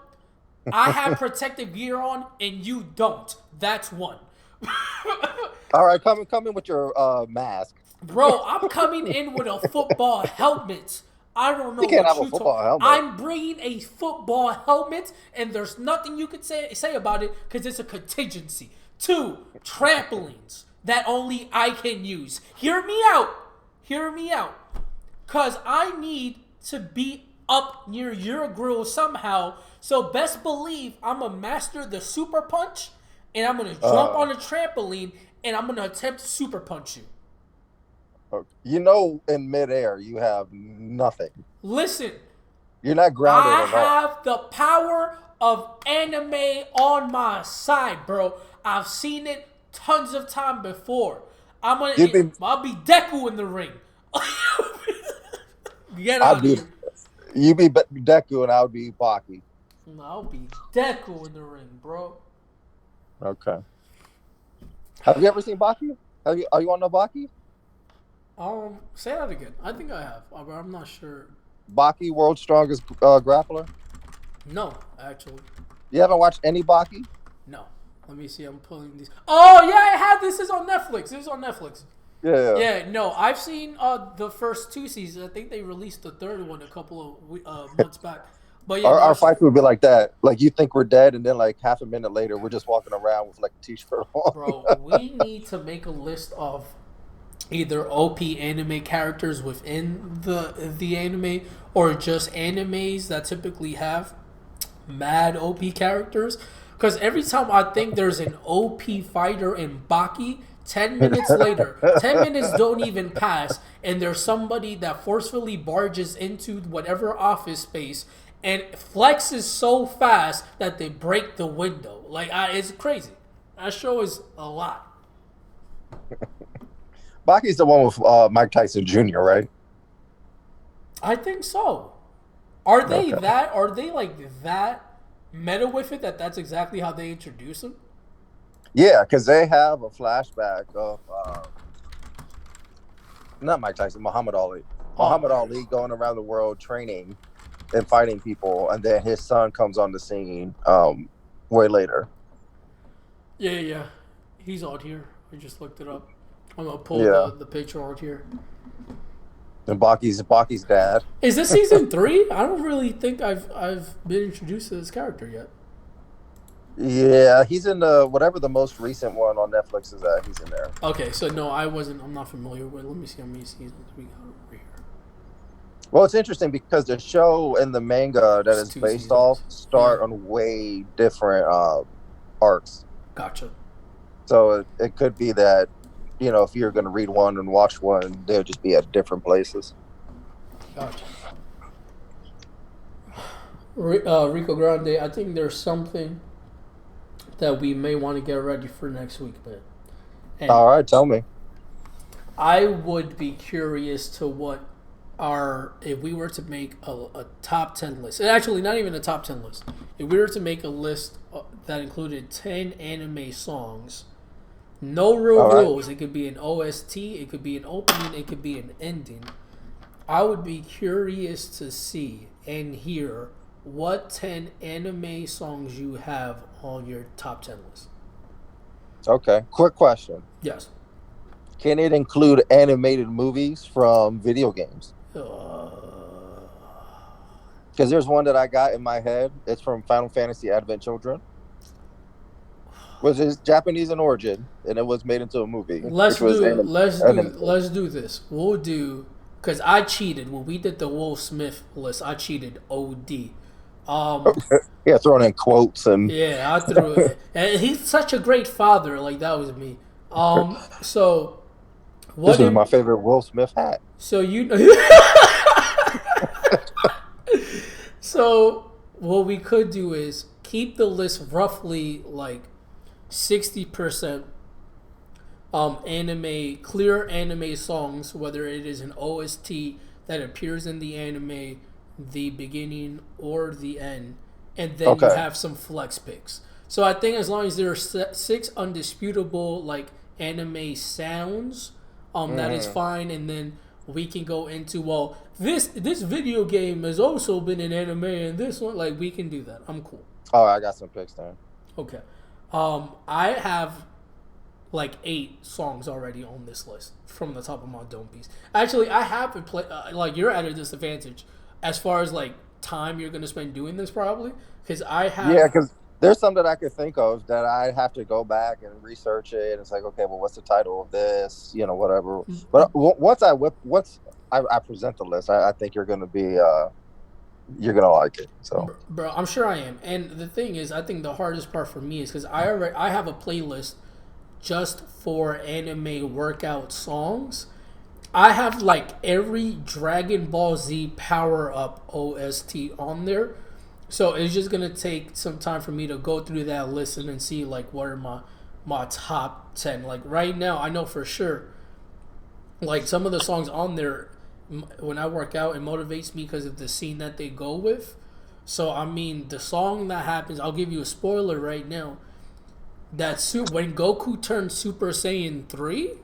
I have protective gear on and you don't. That's one. All right, come in with your mask. Bro, I'm coming in with a football helmet. I don't know you can't what have a football helmet. I'm bringing a football helmet, and there's nothing you could say about it because it's a contingency. 2, trampolines that only I can use. Hear me out. Because I need to be up near your grill somehow. So best believe I'm going to master the super punch, and I'm going to jump on a trampoline, and I'm going to attempt to super punch you. You know, in midair, you have nothing. Listen. You're not grounded at all. I have the power of anime on my side, bro. I've seen it tons of time before. I'll be Deku in the ring. Get out of here. You be Deku and I'll be Baki. No, I'll be Deku in the ring, bro. Okay. Have you ever seen Baki? Are you on no Baki? Say that again. I think I have, but I'm not sure. Baki, world's strongest grappler? No, actually. You haven't watched any Baki? No. Let me see. I'm pulling these. Oh, yeah, I have. This is on Netflix. Yeah. Yeah, no, I've seen the first 2 seasons. I think they released the 3rd one a couple of months back. But yeah, our fights would be like that. Like, you think we're dead, and then like half a minute later, we're just walking around with like a t-shirt on. Bro, we need to make a list of either OP anime characters within the anime, or just animes that typically have mad OP characters. Because every time I think there's an OP fighter in Baki, 10 minutes later, 10 minutes don't even pass, and there's somebody that forcefully barges into whatever office space and flexes so fast that they break the window. Like, it's crazy. That show is a lot. Baki's the one with Mike Tyson Jr., right? I think so. Are they that? Are they like that meta with it that's exactly how they introduce him? Yeah, because they have a flashback of not Mike Tyson, Muhammad Ali. Muhammad Ali going around the world training and fighting people, and then his son comes on the scene way later. Yeah. He's on here. I just looked it up. I'm gonna pull the picture art here. And Baki's dad. Is this season 3? I don't really think I've been introduced to this character yet. Yeah, he's in the whatever the most recent one on Netflix is at. He's in there. Okay, so no, I'm not familiar with. Let me see how many seasons we got over here. Well, it's interesting because the show and the manga that It's is 2 based off seasons. start Yeah. on way different arcs. Gotcha. So it could be that, if you're going to read one and watch one, they'll just be at different places. Gotcha. Rico Grande, I think there's something that we may want to get ready for next week, man. And All right, tell me. I would be curious to what if we were to make a top 10 list, and actually not even a top 10 list, if we were to make a list that included 10 anime songs, no real All right. rules, it could be an OST, it could be an opening, it could be an ending, I would be curious to see and hear what 10 anime songs you have on your top 10 list. Okay, quick question. Yes. Can it include animated movies from video games? Because there's one that I got in my head. It's from Final Fantasy Advent Children, which is Japanese in origin, and it was made into a movie. Let's which was let's do this. We'll do, because I cheated when we did the Will Smith list. I cheated OD. Yeah, throwing in quotes and Yeah, I threw it. And he's such a great father. Like, that was me. So this is my favorite Will Smith hat. So so what we could do is keep the list roughly like 60% clear anime songs, whether it is an OST that appears in the anime, the beginning or the end, and then you have some flex picks. So I think as long as there are 6 undisputable like anime sounds, that is fine, and then we can go into, well, this video game has also been an anime, and this one, like, we can do that. I'm cool. Oh, I got some picks there. Okay. I have like 8 songs already on this list from the top of my dome piece. Actually, I have like, you're at a disadvantage as far as like time you're gonna spend doing this, probably, because I have. Yeah, because there's some that I could think of that I have to go back and research it. And it's like, okay, well, what's the title of this? Whatever. But once I present the list, I think you're gonna be you're gonna like it. So, bro, I'm sure I am. And the thing is, I think the hardest part for me is because I have a playlist just for anime workout songs. I have like every Dragon Ball Z Power Up OST on there. So it's just gonna take some time for me to go through that list and see like what are my top 10. Like right now, I know for sure, like some of the songs on there, when I work out, it motivates me because of the scene that they go with. So I mean, the song that happens, I'll give you a spoiler right now. When Goku turned Super Saiyan 3,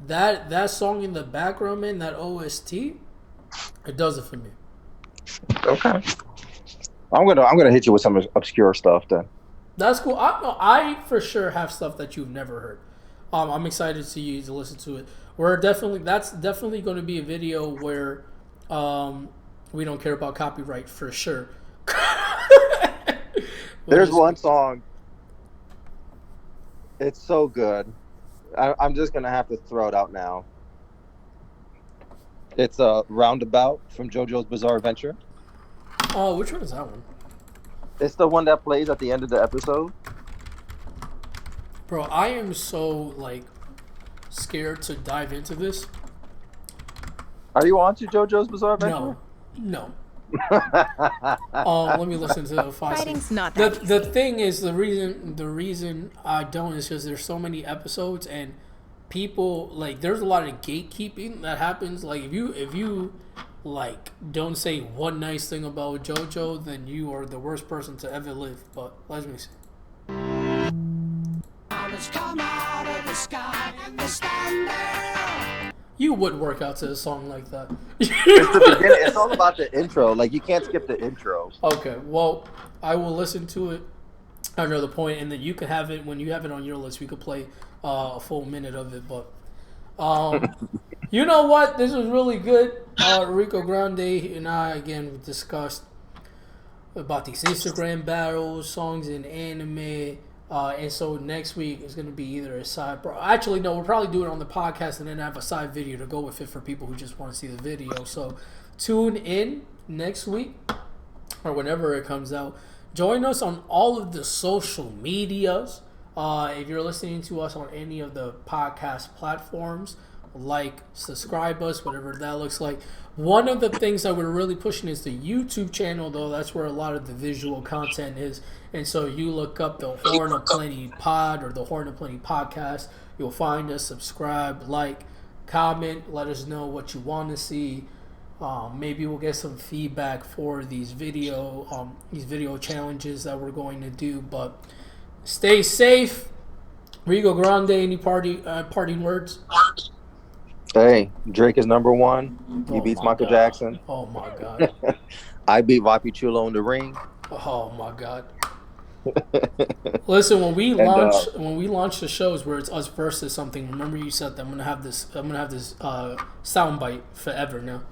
that song in the background, man, that OST, it does it for me. Okay. I'm gonna hit you with some obscure stuff then. That's cool. I for sure have stuff that you've never heard. I'm excited to listen to it. That's definitely going to be a video where we don't care about copyright for sure. There's one song. It's so good. I'm just gonna have to throw it out now. It's a Roundabout from JoJo's Bizarre Adventure. Oh, which one is that one? It's the one that plays at the end of the episode. Bro, I am so like scared to dive into this. Are you on to JoJo's Bizarre Adventure? No. Let me listen to the 5 Fighting's not that the thing is, the reason I don't is because there's so many episodes and people, like, there's a lot of gatekeeping that happens. Like, if you like don't say one nice thing about JoJo, then you are the worst person to ever live. But let me see. Come out of the sky and stand there. You would work out to a song like that. It's the beginning. It's all about the intro. Like, you can't skip the intro. Okay, well, I will listen to it at another point, and then you can have it when you have it on your list. We could play a full minute of it, but you know what? This was really good. Rico Grande and I again discussed about these Instagram battles, songs in anime. And so next week is going to be either a side. Actually, no, we'll probably do it on the podcast and then have a side video to go with it for people who just want to see the video. So tune in next week or whenever it comes out. Join us on all of the social medias. If you're listening to us on any of the podcast platforms, subscribe us, whatever that looks like. One of the things that we're really pushing is the YouTube channel, though. That's where a lot of the visual content is. And so you look up the Horn of Plenty Pod or the Horn of Plenty Podcast. You'll find us, subscribe, comment, let us know what you want to see. Maybe we'll get some feedback for these video challenges that we're going to do. But stay safe. Rigo Grande, any parting words? Hey, Drake is number one. He beats Michael Jackson. Oh my God. I beat Vapi Chulo in the ring. Oh my God. Listen, when we launch the shows where it's us versus something, remember you said that I'm gonna have this soundbite forever now.